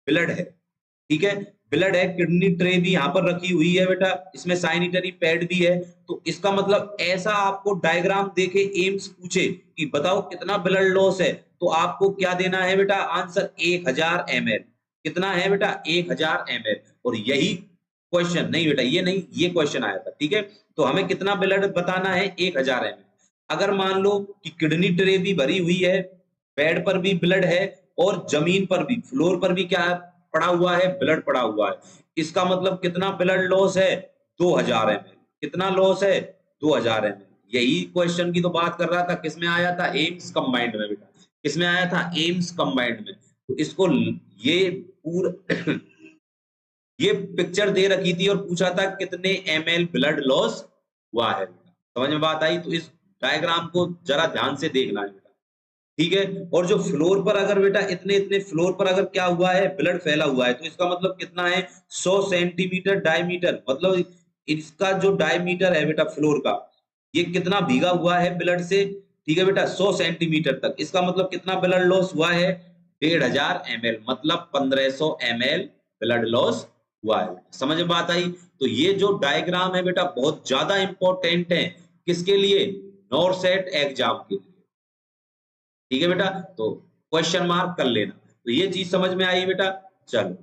ब्लड है, ठीक है, ब्लड है। किडनी ट्रे भी यहाँ पर रखी हुई है बेटा, इसमें सैनिटरी पैड भी है, तो इसका मतलब ऐसा आपको डायग्राम देके एम्स पूछे कि बताओ कितना ब्लड लॉस है, तो आपको क्या देना है बेटा, आंसर 1000 ml। कितना है बेटा, 1000 ml। और यही क्वेश्चन, नहीं बेटा ये नहीं, ये क्वेश्चन आया था, ठीक है, तो हमें कितना ब्लड बताना है, 1000 ml। अगर मान लो कि किडनी ट्रे भी भरी हुई है, बेड पर भी ब्लड है, और जमीन पर भी, फ्लोर पर भी क्या पड़ा हुआ है, ब्लड पड़ा हुआ है, इसका मतलब कितना ब्लड लॉस है, 2000 ml। कितना लॉस है, 2000 ml। यही क्वेश्चन की तो बात कर रहा था, किसमें आया था, एम्स कंबाइंड में बेटा, किसमें आया था, एम्स कंबाइंड में। तो इसको ये पूरा ये पिक्चर दे रखी थी और पूछा था कितने ml ब्लड लॉस हुआ है बेटा। समझ में बात आई, तो इस डायग्राम को जरा ध्यान से देखना है बेटा, ठीक है। और जो फ्लोर पर अगर बेटा इतने इतने फ्लोर पर अगर क्या हुआ है, ब्लड फैला हुआ है, तो इसका मतलब कितना है, 100 सेंटीमीटर डायमीटर, मतलब इसका जो डायमीटर है बेटा फ्लोर का, ये कितना भीगा हुआ है ब्लड से, ठीक है बेटा, 100 सेंटीमीटर तक, इसका मतलब कितना ब्लड लॉस हुआ है, 1500 ml, मतलब 1500 ml ब्लड लॉस हुआ है। समझ में बात आई। तो ये जो डायग्राम है बेटा बहुत ज्यादा इंपॉर्टेंट है, किसके लिए, नॉरसेट एग्जाम के लिए, ठीक है बेटा, तो क्वेश्चन मार्क कर लेना। तो ये चीज समझ में आई बेटा, चलो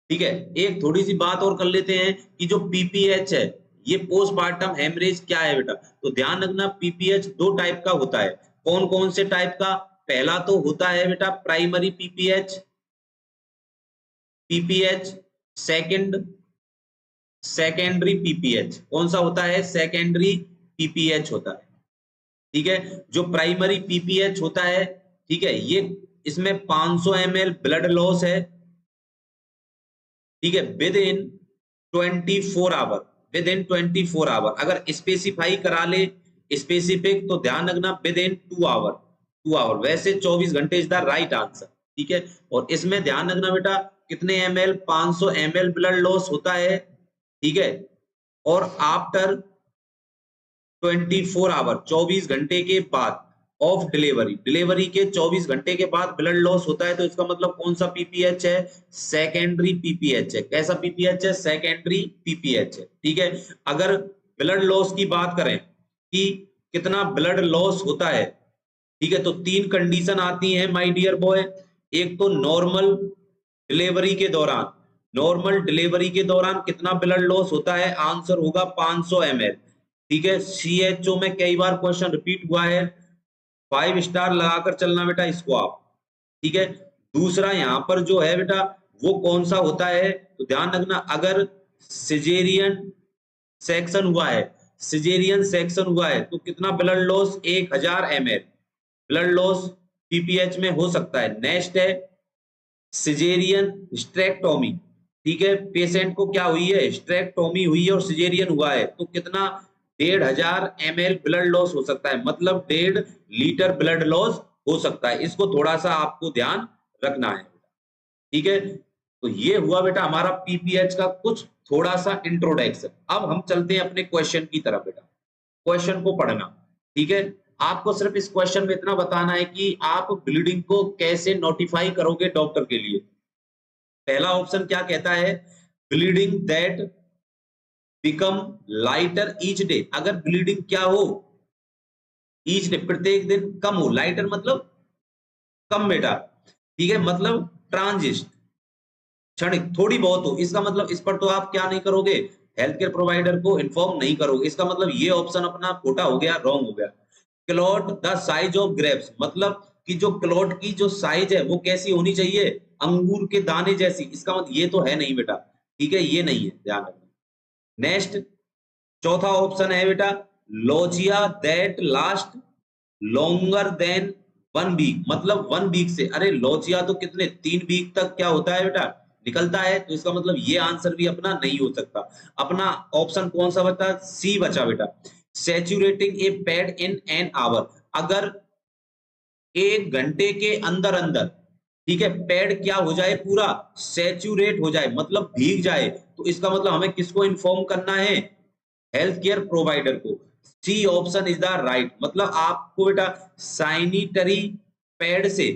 ठीक है। एक थोड़ी सी बात और कर लेते हैं कि जो पीपीएच है, ये पोस्टमार्टम हेमरेज क्या है बेटा, तो ध्यान रखना, पीपीएच दो टाइप का होता है। कौन कौन से टाइप का, पहला तो होता है बेटा primary PPH, second secondary PPH. कौन सा होता है, सेकेंडरी पीपीएच होता है, ठीक है। जो प्राइमरी पीपीएच होता है, ठीक है, ये इसमें 500 ml ब्लड लॉस है, ठीक है, within 24 hour, within 24 hour. अगर स्पेसिफाई करा ले स्पेसिफिक, तो ध्यान रखना विद इन 2 आवर, 2 आवर, वैसे 24 घंटे इज द राइट आंसर, ठीक है। और इसमें ध्यान रखना बेटा कितने ml, 500 ml ब्लड लॉस होता है, ठीक है, और आफ्टर 24 आवर, 24 घंटे के बाद ऑफ डिलीवरी, डिलीवरी के 24 घंटे के बाद ब्लड लॉस होता है, तो इसका मतलब कौन सा पीपीएच है, सेकेंडरी पीपीएच है। कैसा पीपीएच है, सेकेंडरी पीपीएच है, ठीक है। अगर ब्लड लॉस की बात करें कि कितना ब्लड लॉस होता है, ठीक है, तो 3 कंडीशन आती हैं माय डियर बॉय। एक तो नॉर्मल डिलीवरी के दौरान, नॉर्मल डिलीवरी के दौरान कितना ब्लड लॉस होता है, आंसर होगा 500 ml, ठीक है। सीएचओ में कई बार क्वेश्चन रिपीट हुआ है, 5 स्टार लगाकर चलना बेटा इसको आप, ठीक है। दूसरा यहाँ पर जो है बेटा वो कौन सा होता है, तो ध्यान रखना अगर सिजेरियन सेक्शन हुआ है, सिजेरियन सेक्शन हुआ है तो कितना blood loss 1000 ml blood loss PPH में हो सकता है। नेक्स्ट है सिजेरियन हिस्टेरेक्टोमी, ठीक है, पेशेंट को क्या हुई है, हिस्टेरेक्टोमी हुई है और सिजेरियन हुआ है तो कितना 1500 ml ब्लड लॉस हो सकता है, मतलब 1.5 लीटर ब्लड लॉस हो सकता है। इसको थोड़ा सा आपको ध्यान रखना है, ठीक है। तो ये हुआ बेटा हमारा पीपीएच का कुछ थोड़ा सा इंट्रोडक्शन। अब हम चलते हैं अपने क्वेश्चन की तरफ बेटा, क्वेश्चन को पढ़ना, ठीक है। आपको सिर्फ इस क्वेश्चन में इतना बताना है कि आप ब्लीडिंग को कैसे नोटिफाई करोगे डॉक्टर के लिए। पहला ऑप्शन क्या कहता है, bleeding that become lighter each day, अगर ब्लीडिंग क्या हो ईच डे प्रत्येक दिन कम हो, लाइटर मतलब कम बेटा, ठीक है, मतलब ट्रांजिस्ट क्षणिक थोड़ी बहुत हो, इसका मतलब इस पर तो आप क्या नहीं करोगे, हेल्थ केयर प्रोवाइडर को इन्फॉर्म नहीं करोगे, इसका मतलब ये ऑप्शन अपना खोटा हो गया, रॉन्ग हो गया। Clot the size of grapes, मतलब कि जो क्लॉट की जो साइज है वो कैसी होनी चाहिए, अंगूर के दाने जैसी, इसका मतलब ये तो है नहीं बेटा, ठीक है, ये नहीं है, ध्यान रखना। नेक्स्ट चौथा ऑप्शन है बेटा lochia that last longer than 1 week, मतलब 1 वीक से, अरे लोचिया तो कितने 3 वीक तक क्या होता है बेटा निकलता है, तो इसका मतलब ये आंसर भी अपना नहीं हो सकता। अपना ऑप्शन कौन सा बता, सी बचा बेटा, सैचुरेटिंग ए पैड इन एन आवर, अगर 1 घंटे के अंदर अंदर, ठीक है, पैड क्या हो जाए पूरा सैचुरेट हो जाए, मतलब भीग जाए, तो इसका मतलब हमें किसको इन्फॉर्म करना है, हेल्थ केयर प्रोवाइडर को। C option is the right, मतलब आपको बेटा सैनिटरी पैड से,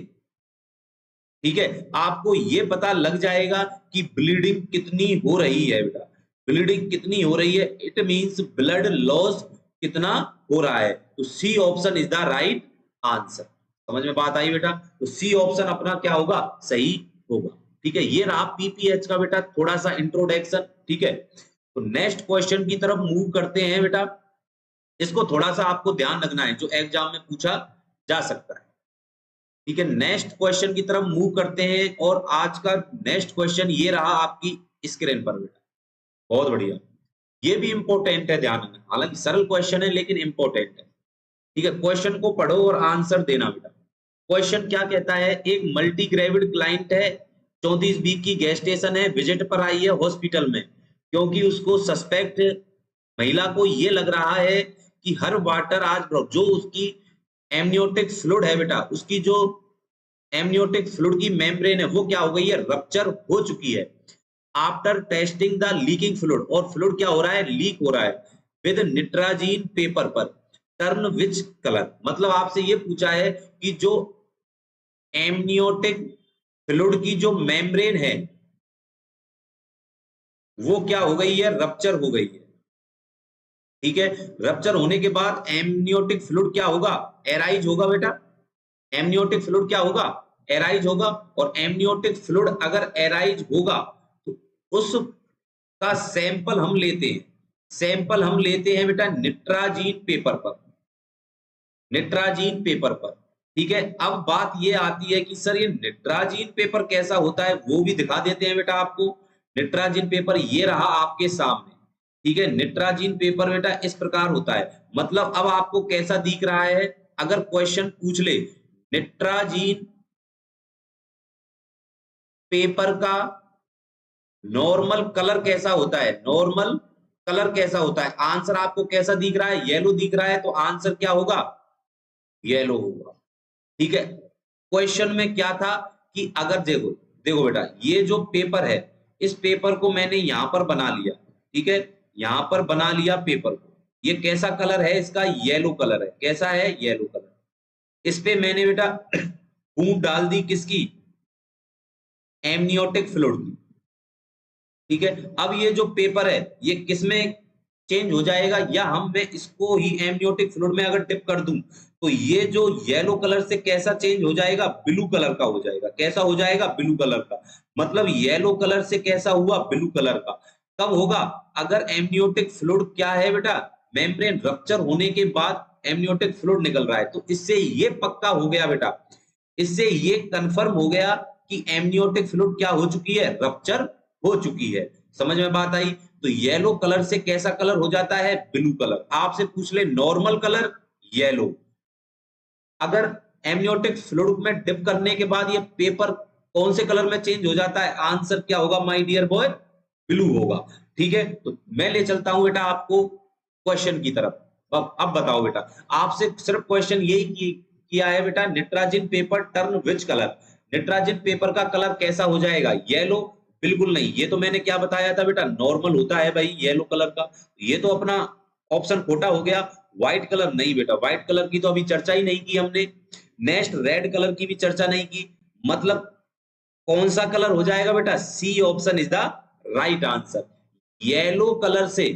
ठीक है, आपको ये पता लग जाएगा कि ब्लीडिंग कितनी हो रही है बेटा, ब्लीडिंग कितनी हो रही है, इट मींस ब्लड लॉस कितना हो रहा है, तो C option is the right answer. समझ में बात आई बेटा, तो सी ऑप्शन अपना क्या होगा, सही होगा, ठीक है। ये रहा पीपीएच का बेटा थोड़ा सा इंट्रोडक्शन, ठीक है। तो नेक्स्ट क्वेश्चन की तरफ मूव करते हैं बेटा, इसको थोड़ा सा आपको ध्यान रखना है जो एग्जाम में पूछा जा सकता है, ठीक है। नेक्स्ट क्वेश्चन की तरफ मूव करते हैं और आज का नेक्स्ट क्वेश्चन ये रहा आपकी स्क्रीन पर बेटा, बहुत बढ़िया, ये भी इंपॉर्टेंट है, ध्यान रखना, हालांकि सरल क्वेश्चन है लेकिन इंपॉर्टेंट है, ठीक है। क्वेश्चन को पढ़ो और आंसर देना बेटा। क्वेश्चन क्या कहता है, एक मल्टी ग्रेविड क्लाइंट है, 34 वीक की गेस्टेशन है, विजिट पर आई है हॉस्पिटल में, क्योंकि उसको सस्पेक्ट, महिला को ये लग रहा है कि हर वाटर आज जो उसकी एमनियोटिक फ्लूइड है बेटा, उसकी जो एमनियोटिक फ्लूइड की मेम्ब्रेन है वो क्या हो गई है, रप्चर हो चुकी है। After testing the leaking fluid, और फ्लूइड क्या हो रहा है, लीक हो रहा है, विद निट्राजीन पेपर पर, टर्न विच कलर, मतलब आपसे ये पूछा है कि जो एमनियोटिक फ्लूइड की जो मेम्ब्रेन है वो क्या हो गई है, रप्चर हो गई है, ठीक है। रप्चर होने के बाद एमनियोटिक फ्लूइड क्या होगा, एराइज होगा बेटा, एमनियोटिक फ्लूइड क्या होगा, एराइज होगा, और एमनियोटिक फ्लूइड अगर एराइज होगा तो उसका सैंपल हम लेते हैं, सैंपल हम लेते हैं बेटा निट्राजीन पेपर पर, निट्राजीन पेपर पर, ठीक है। अब बात ये आती है कि सर ये निट्राजीन पेपर कैसा होता है वो भी दिखा देते हैं बेटा आपको। निट्राजीन पेपर ये रहा आपके सामने, ठीक है। निट्राजीन पेपर बेटा इस प्रकार होता है, मतलब अब आपको कैसा दिख रहा है, अगर क्वेश्चन पूछ ले निट्राजीन पेपर का नॉर्मल कलर कैसा होता है, नॉर्मल कलर कैसा होता है, आंसर आपको कैसा दिख रहा है, येलो दिख रहा है, तो आंसर क्या होगा, येलो होगा, ठीक है। क्वेश्चन में क्या था कि अगर देखो देखो बेटा ये जो पेपर है, इस पेपर को मैंने यहां पर बना लिया, ठीक है, यहां पर बना लिया पेपर को, ये कैसा कलर है इसका, येलो कलर है, कैसा है, येलो कलर। इस पे मैंने बेटा बूंद डाल दी किसकी, एमनियोटिक फ्लूइड की, ठीक है। अब ये जो पेपर है ये किसमें चेंज हो जाएगा, या हम मैं इसको ही एमनियोटिक फ्लूइड में अगर डिप कर दूं तो ये जो येलो कलर से कैसा चेंज हो जाएगा, ब्लू कलर का हो जाएगा, कैसा हो जाएगा, ब्लू कलर का, मतलब येलो कलर से कैसा हुआ, ब्लू कलर का। कब होगा, अगर एमनियोटिक फ्लूइड क्या है बेटा, मेम्ब्रेन रप्चर होने के बाद एमनियोटिक फ्लूइड निकल रहा है, तो इससे ये पक्का हो गया बेटा, इससे ये कंफर्म हो गया कि एमनियोटिक फ्लूइड क्या हो चुकी है, रप्चर हो चुकी है। समझ में बात आई? तो येलो कलर से कैसा कलर हो जाता है, ब्लू कलर। आपसे पूछ ले नॉर्मल कलर, येलो। अगर एमनियोटिक फ्लूइड में डिप करने के बाद ये पेपर कौन से कलर में चेंज हो जाता है, आंसर क्या होगा माय डियर बॉय, ब्लू होगा। ठीक है, तो मैं ले चलता हूं बेटा आपको क्वेश्चन की तरफ। अब बताओ बेटा, आपसे सिर्फ क्वेश्चन यही किया है बेटा, nitrazine paper turn which colour, nitrazine paper का कलर कैसा हो जाएगा, येलो। बिल्कुल नहीं, ये तो मैंने क्या बताया था बेटा, नॉर्मल होता है भाई येलो कलर का। ये तो अपना ऑप्शन खोटा हो गया। व्हाइट कलर नहीं बेटा, व्हाइट कलर की तो अभी चर्चा ही नहीं की हमने। नेक्स्ट रेड कलर की भी चर्चा नहीं की। मतलब कौन सा कलर हो जाएगा बेटा, C option is the right answer. Yellow colour से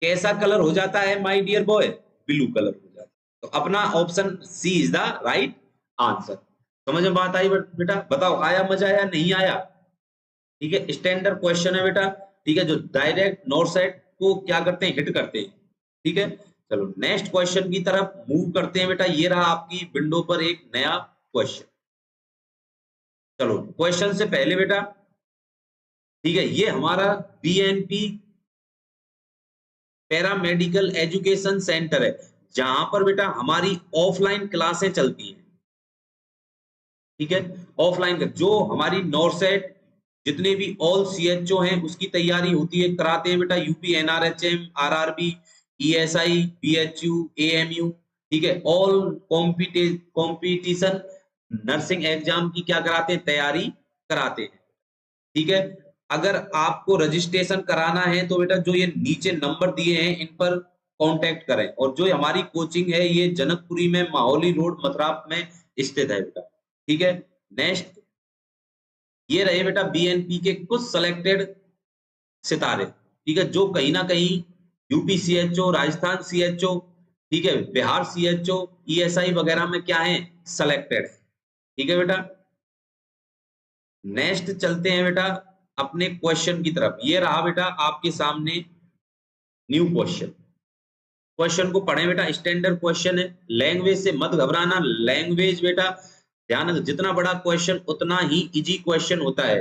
कैसा कलर हो जाता है my dear boy, blue colour हो जाता है। तो अपना option C is the right answer. समझ में बात आई बेटा? बताओ आया मजा या नहीं आया? ठीक है, स्टैंडर्ड क्वेश्चन है बेटा। ठीक है, जो डायरेक्ट नॉर्थ साइड को क्या करते हैं, हिट करते हैं। ठीक है, चलो नेक्स्ट क्वेश्चन की तरफ मूव करते हैं बेटा। ये रहा आपकी विंडो पर एक नया क्वेश्चन। चलो क्वेश्चन से पहले बेटा, ठीक है, ये हमारा बीएनपी पैरामेडिकल एजुकेशन सेंटर है, जहां पर बेटा हमारी ऑफलाइन क्लासें चलती हैं। ठीक है, ऑफलाइन जो हमारी नॉर्सेट जितने भी ऑल सीएचओ हैं उसकी तैयारी होती है, कराते हैं बेटा UP NRHM, RRB, ESI, BHU, AMU. ठीक है, ऑल कॉम्पिटिशन नर्सिंग एग्जाम की क्या कराते हैं, तैयारी कराते हैं। ठीक है, अगर आपको रजिस्ट्रेशन कराना है तो बेटा जो ये नीचे नंबर दिए हैं इन पर कांटेक्ट करें। और जो हमारी कोचिंग है ये जनकपुरी में माहौली रोड मथुरा में स्थित है बेटा। ठीक है, नेक्स्ट ये रहे बेटा बीएनपी के कुछ सिलेक्टेड सितारे। ठीक है, जो कहीं ना कहीं यूपी सीएचओ, राजस्थान सीएचओ, ठीक है, बिहार सीएचओ, ईएसआई वगैरह में क्या है, सिलेक्टेड। ठीक है बेटा, नेक्स्ट चलते हैं बेटा अपने क्वेश्चन की तरफ। ये रहा बेटा आपके सामने न्यू क्वेश्चन। क्वेश्चन को पढ़ें बेटा, स्टैंडर्ड क्वेश्चन है। लैंग्वेज से मत घबराना, लैंग्वेज बेटा ध्यान रखना, जितना बड़ा क्वेश्चन उतना ही इजी क्वेश्चन होता है।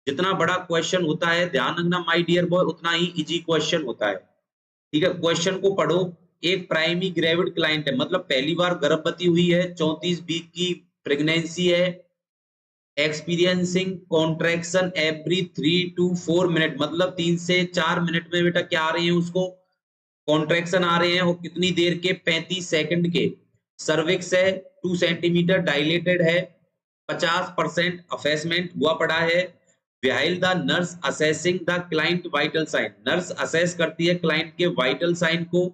जितना बड़ा क्वेश्चन होता है ध्यान रखना माय डियर बॉय, उतना ही इजी क्वेश्चन होता है। ठीक है, क्वेश्चन को पढ़ो। एक प्राइमरी ग्रेविड क्लाइंट है, मतलब पहली बार गर्भवती हुई है, 34 वीक की प्रेगनेंसी है, experiencing contraction every 3 to 4 minute, मतलब 3 से 4 मिनट में बेटा क्या आ रहे हैं उसको, कॉन्ट्रैक्शन आ रहे हैं। वो कितनी देर के, 35 सेकंड के। सर्विक्स है 2 सेंटीमीटर डायलेटेड है, 50% असेसमेंट हुआ पड़ा है। While the nurse assessing the client vital sign, nurse assess करती है क्लाइंट के वाइटल साइन को।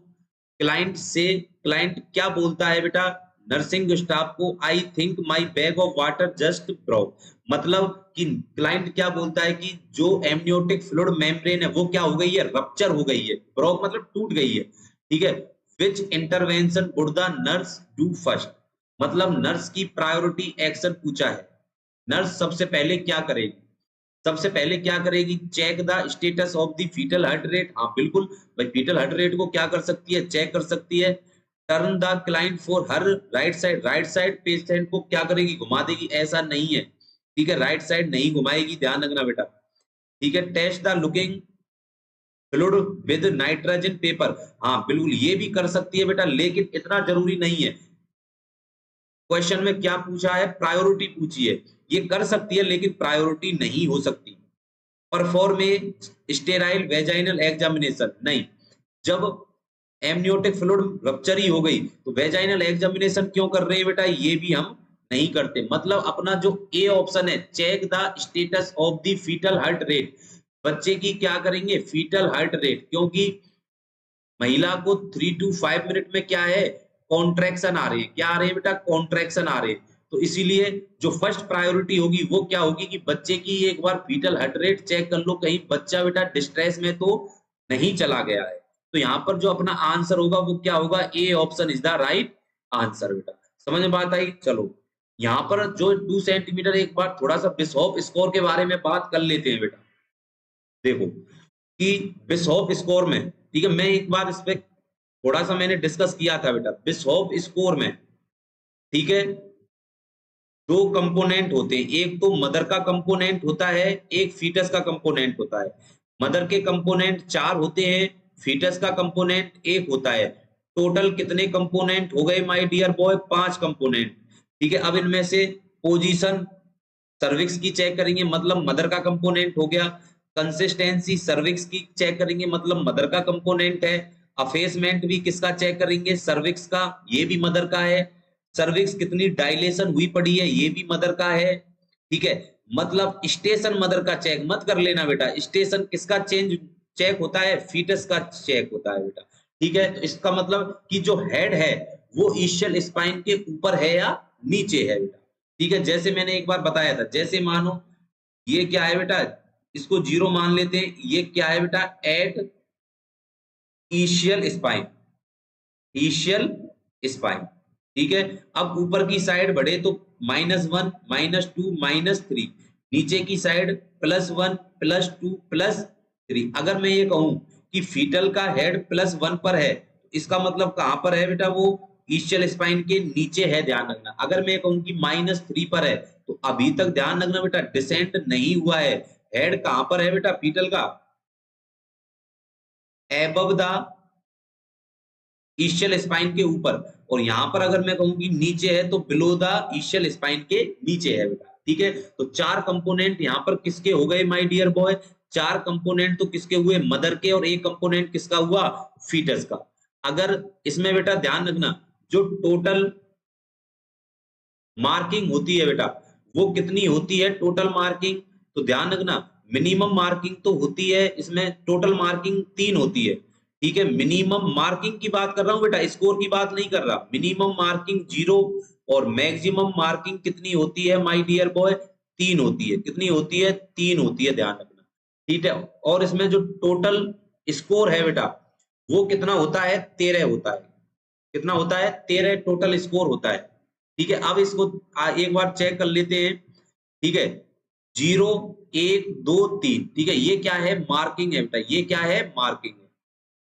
क्लाइंट क्या बोलता है बेटा नर्सिंग स्टाफ को, I think my bag of water just broke, मतलब कि क्लाइंट क्या बोलता है कि जो एमनियोटिक फ्लूइड मेम्ब्रेन है वो क्या हो गई है, रप्चर हो गई है। ब्रोक मतलब टूट गई है। ठीक है, which intervention would the nurse do first, मतलब नर्स की प्रायोरिटी एक्शन पूछा है। नर्स सबसे पहले क्या करेगी, सबसे पहले क्या करेगी, check the status of the fetal heart rate. हाँ बिल्कुल भाई, फीटल हार्ट रेट को क्या कर सकती है, चेक कर सकती है। Turn the client for her right side, right side patient को क्या करेगी, घुमा देगी, ऐसा नहीं है। ठीक है, राइट साइड नहीं घुमाएगी, ध्यान रखना बेटा। ठीक है, test the looking fluid with nitrogen paper, हाँ बिल्कुल ये भी कर सकती है बेटा, लेकिन इतना जरूरी नहीं है। क्वेश्चन में क्या पूछा है, प्रायोरिटी पूछी है, ये कर सकती है लेकिन प्रायोरिटी नहीं हो सकती। Perform a sterile vaginal examination, नहीं, जब एमनियोटिक फ्लूइड रप्चर ही हो गई तो वेजाइनल एग्जामिनेशन क्यों कर रहे हैं बेटा, ये भी हम नहीं करते। मतलब अपना जो ए ऑप्शन है, check the status of the fetal heart rate, बच्चे की क्या करेंगे, फीटल हार्ट रेट, क्योंकि महिला को 3 to 5 मिनट में क्या है, कॉन्ट्रैक्शन आ रहे हैं, क्या आ रहे हैं बेटा, कॉन्ट्रैक्शन आ रहे हैं। तो इसीलिए जो फर्स्ट प्रायोरिटी होगी वो क्या होगी कि बच्चे की एक बार फीटल हार्ट रेट चेक कर लो, कहीं बच्चा बेटा डिस्ट्रेस में तो नहीं चला गया है। तो यहाँ पर जो अपना आंसर होगा वो क्या होगा, A option is the right answer बेटा। समझ में बात आई? चलो यहाँ पर जो 2 सेंटीमीटर, एक बार थोड़ा सा बिशॉप स्कोर के बारे में बात कर लेते हैं बेटा। देखो कि बिशॉप स्कोर में, ठीक है, मैं एक बार इस पे थोड़ा सा मैंने डिस्कस किया था बेटा, बिशॉप स्कोर में, ठीक है, दो कंपोनेंट होते हैं, एक तो मदर का कंपोनेंट होता है, एक फीटस का कंपोनेंट होता है। मदर के कंपोनेंट 4 होते हैं, फीटस का कंपोनेंट 1 होता है। टोटल कितने कंपोनेंट हो गए माय डियर बॉय? 5 कंपोनेंट। ठीक है, अब इनमें से पोजीशन सर्विक्स की चेक करेंगे, मतलब मदर का कंपोनेंट हो गया। कंसिस्टेंसी सर्विक्स की चेक करेंगे, मतलब मदर का कंपोनेंट है। अफेसमेंट भी किसका चेक करेंगे? सर्विक्स का, ये भी मदर का है। सर्विक्स कितनी डायलेशन हुई पड़ी है, ये भी मदर का है। ठीक है, मतलब स्टेशन मदर का चेक मत कर लेना बेटा, स्टेशन किसका चेक होता है? फीटस का चेक होता है बेटा। ठीक है, तो इसका मतलब कि जो हेड है वो ईशियल स्पाइन के ऊपर है या नीचे है बेटा। ठीक है, जैसे मैंने एक बार बताया था, जैसे मानो ये क्या है बेटा, इसको 0 मान लेते हैं, ये क्या है बेटा? At ischial spine, ischial spine. ठीक है, अब ऊपर की साइड बढ़े तो -1 -2 -3, नीचे की साइड +1 +2 +3। अगर मैं ये कहूं कि फीटल का हेड +1 पर है, इसका मतलब कहां पर है बेटा? वो ईशियल स्पाइन के नीचे है, ध्यान रखना। अगर मैं कहूं कि -3 पर है, तो अभी तक ध्यान रखना बेटा, डिसेंट नहीं हुआ है। हेड कहां पर है बेटा फीटल का? एबव द ईशियल स्पाइन के ऊपर। और यहां पर अगर मैं कहूं कि नीचे है, तो बिलो द ईशियल स्पाइन के नीचे है बेटा। ठीक है, तो 4 कंपोनेंट यहां पर किसके हो गए माय डियर बॉय? 4 कंपोनेंट तो किसके हुए? मदर के, और एक कंपोनेंट किसका हुआ? फीटस का। अगर इसमें बेटा ध्यान रखना, जो टोटल मार्किंग होती है बेटा, वो कितनी होती है टोटल मार्किंग? तो ध्यान रखना, मिनिमम मार्किंग तो होती है इसमें, टोटल मार्किंग 3 होती है। ठीक है, मिनिमम मार्किंग की बात कर रहा हूं बेटा, स्कोर की बात नहीं कर रहा। मिनिमम मार्किंग 0 और मैक्सिमम मार्किंग कितनी होती है माय डियर बॉय? 3 होती है। कितनी होती है? 3 होती है, ध्यान रखना। ठीक है, और इसमें जो टोटल स्कोर है बेटा, वो कितना होता है? 13 होता है। कितना होता है? 13 टोटल स्कोर होता है। ठीक है, अब इसको एक बार चेक कर लेते हैं। ठीक है, 0 1 2 3। ठीक है, ये क्या है? मार्किंग है बेटा, ये क्या है? मार्किंग है।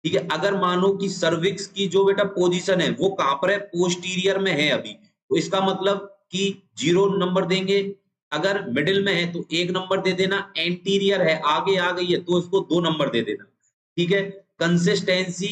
ठीक है, अगर मानो कि सर्विक्स की जो बेटा पोजीशन है वो कहां पर है? पोस्टीरियर में है अभी, तो इसका मतलब कि 0 नंबर देंगे। अगर मिडिल में है तो 1 नंबर दे देना। एंटीरियर है, आगे आ गई है, तो इसको 2 नंबर दे देना। ठीक है, कंसिस्टेंसी।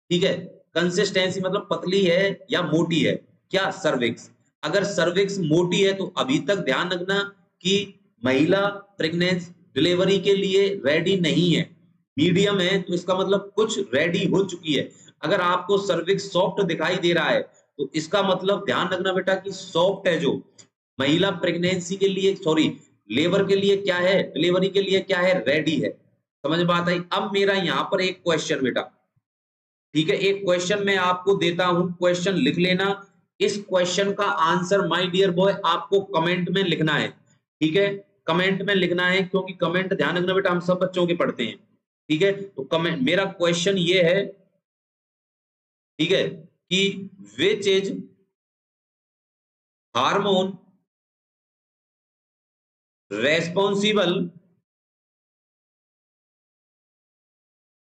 ठीक है, कंसिस्टेंसी मतलब पतली है या मोटी है, क्या? सर्विक्स। अगर सर्विक्स मोटी है, तो अभी तक ध्यान रखना कि महिला प्रेगनेंसी डिलीवरी के लिए रेडी नहीं है। मीडियम है, तो इसका मतलब कुछ रेडी हो चुकी है। अगर आपको सर्विक्स सॉफ्ट दिखाई दे रहा है, तो इसका मतलब ध्यान रखना बेटा कि सॉफ्ट है। जो महिला प्रेगनेंसी के लिए, सॉरी, लेबर के लिए क्या है? डिलीवरी के लिए क्या है? रेडी है। समझ में बात आई? अब मेरा यहाँ पर एक क्वेश्चन बेटा, ठीक है, एक क्वेश्चन मैं आपको देता हूं, क्वेश्चन लिख लेना। इस क्वेश्चन का आंसर माय डियर बॉय आपको कमेंट में लिखना है। ठीक है, कमेंट में लिखना है, क्योंकि कमेंट ध्यान रखना बेटा, हम सब बच्चों के पढ़ते हैं। ठीक है, तो कमेंट, मेरा क्वेश्चन ये है, ठीक है, कि which is hormone responsible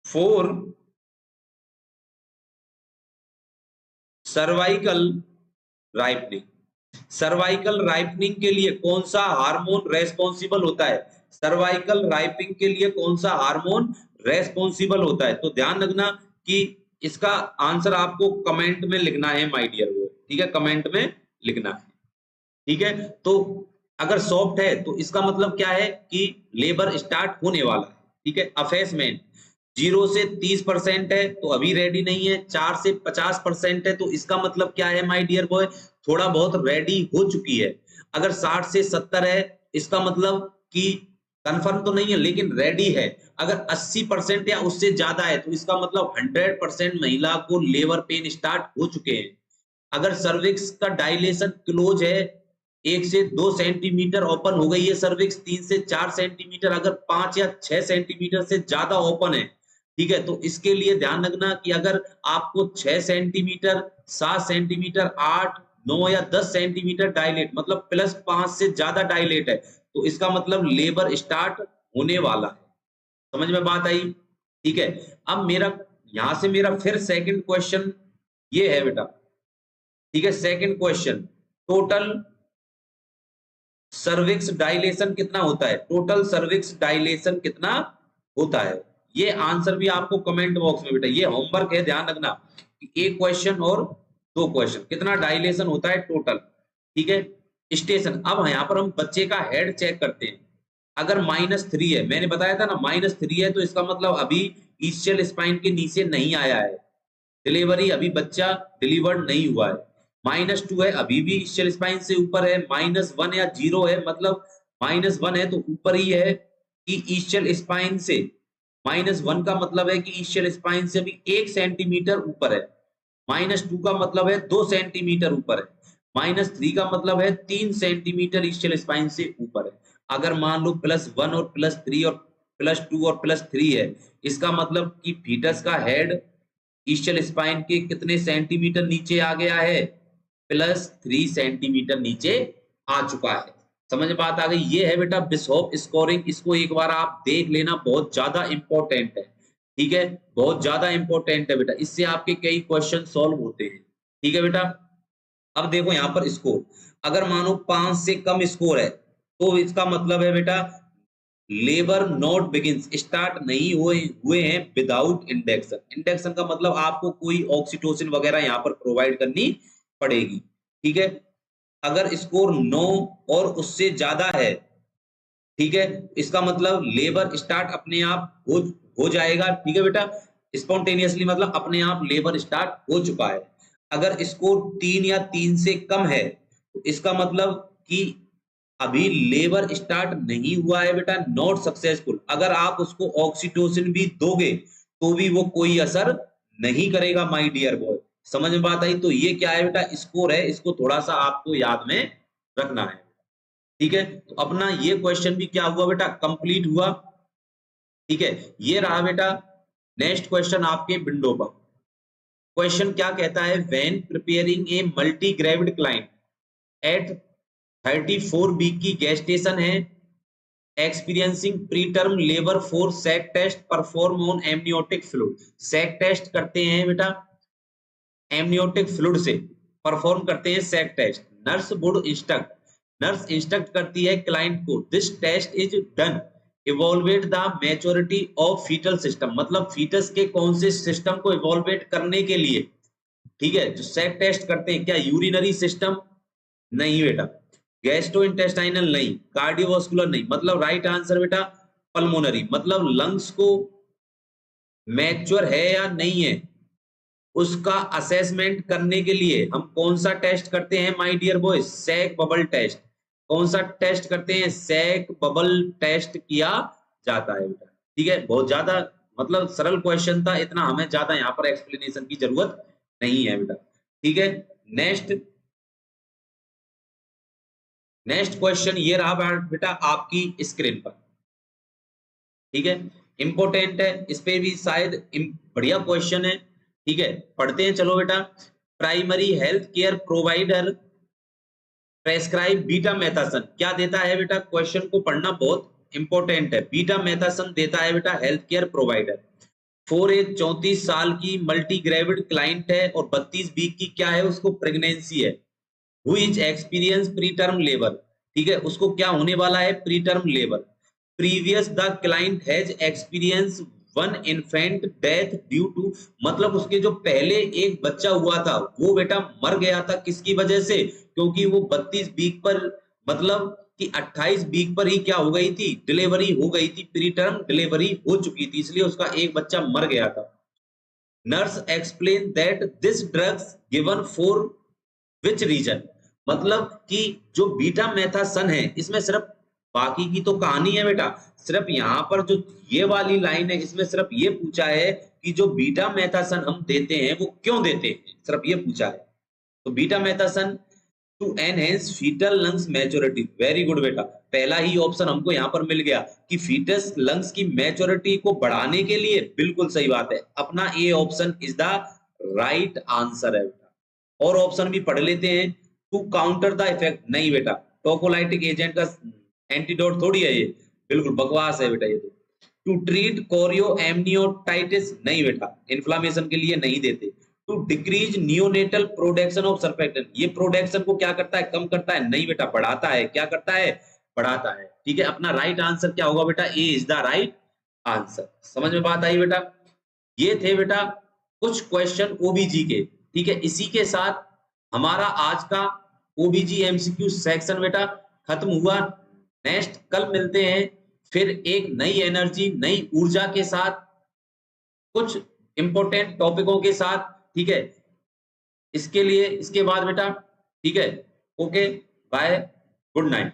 for cervical ripening? Cervical ripening के लिए कौन सा हार्मोन रेस्पॉन्सिबल होता है? सर्वाइकल राइपिंग के लिए कौन सा हार्मोन रेस्पॉन्सिबल होता है? तो ध्यान रखना कि इसका आंसर आपको कमेंट में लिखना है माय डियर बॉय। ठीक है, कमेंट में लिखना है। ठीक है, तो अगर सॉफ्ट है तो इसका मतलब क्या है? कि लेबर स्टार्ट होने वाला है। ठीक है, अफेसमेंट 0 से 30% है, तो अभी रेडी नहीं है। 4 से 50% है, तो इसका मतलब क्या है माय डियर बॉय? थोड़ा बहुत रेडी हो चुकी है। अगर 60 से 70 है, इसका मतलब कि कंफर्म तो नहीं है लेकिन रेडी है। अगर 80% या उससे ज्यादा है, तो इसका मतलब 100% महिला को लेबर पेन स्टार्ट हो चुके हैं। अगर सर्विक्स का डायलेशन क्लोज है, 1 से 2 सेंटीमीटर ओपन हो गई है सर्विक्स, 3 से 4 सेंटीमीटर, अगर 5 या 6 सेंटीमीटर से ज्यादा ओपन है, ठीक है, तो इसके लिए ध्यान रखना कि अगर आपको 6 सेंटीमीटर, 7 सेंटीमीटर, 8 9 या 10 सेंटीमीटर डायलेट, मतलब +5 से ज्यादा डायलेट है, तो इसका मतलब लेबर स्टार्ट होने वाला है। समझ में बात आई? ठीक है, अब मेरा यहां से मेरा फिर सेकंड क्वेश्चन ये है बेटा। ठीक है, second question, total cervix dilation कितना होता है, टोटल सर्विक्स डायलेशन कितना होता है। ये आंसर भी आपको कमेंट बॉक्स में बेटा, ये होमवर्क है, ध्यान रखना कि एक क्वेश्चन और दो क्वेश्चन, कितना डायलेशन होता है टोटल, ठीक है। स्टेशन, अब यहाँ पर हम बच्चे का हेड चेक करते हैं। अगर -3 है, मैंने बताया था ना -3 है, तो इसका मतलब अभी ईस्चियल स्पाइन के नीचे नहीं आया है, डिलीवरी अभी बच्चा डिलीवर्ड नहीं हुआ है। -2 है, अभी भी ईस्चियल स्पाइन से ऊपर है। -1 या 0 है, मतलब -1 है तो ऊपर ही है कि ईस्चियल स्पाइन से। -1 का मतलब है कि ईस्चियल स्पाइन से भी 1 सेंटीमीटर ऊपर है। -2 का मतलब है 2 सेंटीमीटर ऊपर है। -3 का मतलब है 3 सेंटीमीटर ईस्चियल स्पाइन से ऊपर है। अगर मान लो +1 और +3 और +2 और +3 है, इसका मतलब कि फीटस का हेड ईस्चियल स्पाइन के कितने सेंटीमीटर नीचे आ गया है, +3 सेंटीमीटर नीचे आ चुका है। समझ में बात आ गई। ये है बेटा बिशॉप स्कोरिंग, इसको एक बार आप देख लेना, बहुत ज्यादा इंपॉर्टेंट है, ठीक है, बहुत ज्यादा इंपॉर्टेंट है बेटा, इससे आपके कई क्वेश्चन सॉल्व होते हैं, ठीक है बेटा। अब देखो यहाँ पर स्कोर, अगर मानो 5 से कम स्कोर है तो इसका मतलब है बेटा लेबर नॉट बिगिंस, स्टार्ट नहीं हुए हैं विदाउट इंडेक्शन। इंडेक्शन का मतलब आपको कोई ऑक्सीटोसिन वगैरह यहाँ पर प्रोवाइड करनी पड़ेगी, ठीक है। अगर स्कोर 9 और उससे ज्यादा है, ठीक है, इसका मतलब लेबर स्टार्ट अपने आप हो जाएगा, ठीक है बेटा, स्पॉन्टेनियसली, मतलब अपने आप लेबर स्टार्ट हो चुका है। अगर स्कोर 3 या 3 से कम है तो इसका मतलब कि अभी लेबर स्टार्ट नहीं हुआ है बेटा, नॉट सक्सेसफुल। अगर आप उसको ऑक्सीटोसिन भी दोगे तो भी वो कोई असर नहीं करेगा माय डियर बॉय। समझ में बात आई। तो ये क्या है बेटा, स्कोर है, इसको थोड़ा सा आपको याद में रखना है, ठीक है। तो अपना ये क्वेश्चन भी क्या हुआ बेटा, कंप्लीट हुआ, ठीक है। ये रहा बेटा नेक्स्ट क्वेश्चन आपके विंडो पर। क्वेश्चन क्या कहता है, when preparing a multigravid client at 34 week की गेस्टेशन है, experiencing preterm labour for sac test perform on amniotic fluid. Sac test करते हैं बेटा, एमनियोटिक फ्लूइड से परफॉर्म करते हैं सैक टेस्ट। नर्स इंस्ट्रक्ट करती है क्लाइंट को, this test is done evaluate the maturity of fetal system, मतलब फीटस के कौन से सिस्टम को इवॉल्वेट करने के लिए, ठीक है। जो सैक टेस्ट करते हैं, क्या यूरिनरी सिस्टम, नहीं बेटा, गैस्ट्रोइंटेस्टाइनल नहीं, कार्डियोवास्कुलर नहीं, मतलब राइट आंसर बेटा पल्मोनरी, मतलब लंग्स को मैच्योर है या नहीं है उसका असेसमेंट करने के लिए हम कौन सा टेस्ट करते हैं my dear boy, sac bubble test. कौन सा टेस्ट करते हैं, सैक बबल टेस्ट किया जाता है बेटा, ठीक है। बहुत ज्यादा मतलब सरल क्वेश्चन था, इतना हमें ज्यादा यहाँ पर एक्सप्लेनेशन की जरूरत नहीं है बेटा, ठीक है। नेक्स्ट क्वेश्चन ये रहा बेटा आपकी स्क्रीन पर, ठीक है, इंपॉर्टेंट है, इस पे भी शायद बढ़िया क्वेश्चन है, ठीक है। पढ़ते हैं चलो बेटा। Primary health care provider prescribe betamethasone, क्या देता है बेटा, क्वेश्चन को पढ़ना बहुत इंपॉर्टेंट है। बीटा मेथासन देता है बेटा health care provider for a 34 साल की मल्टी ग्रेविड क्लाइंट है और 32 वीक की क्या है, उसको प्रेगनेंसी है, who is experience preterm labour, ठीक है, उसको क्या होने वाला है, preterm labour. Previous the client has experience one infant death due to, मतलब उसके जो पहले एक बच्चा हुआ था वो बेटा मर गया था, किसकी वजह से, क्योंकि वो 32 वीक पर, मतलब कि 28 वीक पर ही क्या हो गई थी, डिलीवरी हो गई थी, प्री टर्म डिलीवरी हो चुकी थी, इसलिए उसका एक बच्चा मर गया था। Nurse explain that this drugs given for which region, मतलब कि जो बीटा मेथासन है इसमें सिर्फ, बाकी की तो कहानी है बेटा, सिर्फ यहाँ पर जो ये वाली लाइन है इसमें सिर्फ ये पूछा है कि जो बीटा मेथासन हम देते हैं वो क्यों देते हैं, सिर्फ ये पूछा है। तो betamethasone to enhance fetal lungs maturity, very good बेटा, पहला ही ऑप्शन हमको यहाँ पर मिल गया कि फीटस लंग्स की मैच्योरिटी को बढ़ाने के लिए, बिल्कुल सही बात है, अपना A option is the right answer है बेटा। और ऑप्शन भी पढ़ लेते हैं, टू काउंटर द इफेक्ट, नहीं बेटा, टोकोलाइटिक एजेंट का एंटीडोट थोड़ी है ये, बिल्कुल बकवास है बेटा ये तो। टू ट्रीट कोरियो एमनियोटाइटिस, नहीं बेटा, इन्फ्लामेशन के लिए नहीं देते। To decrease neonatal production of surfactant. ये प्रोडक्शन को क्या करता है, कम करता है? नहीं बेटा, बढ़ाता है। क्या करता है? बढ़ाता है। ठीक है, अपना राइट आंसर क्या होगा बेटा? ए इज द राइट आंसर। समझ में बात आई बेटा? ये थे बेटा कुछ क्वेश्चन ओबीजी के। ठीक है, इसी के साथ हमारा आज का ओबीजी एमसीक्यू सेक्शन बेटा खत्म हुआ। नेक्स्ट कल मिलते हैं फिर एक नई एनर्जी, नई ऊर्जा के साथ, कुछ इंपॉर्टेंट टॉपिकों के साथ। ठीक है, इसके लिए इसके बाद बेटा, ठीक है, ओके, बाय, गुड नाइट।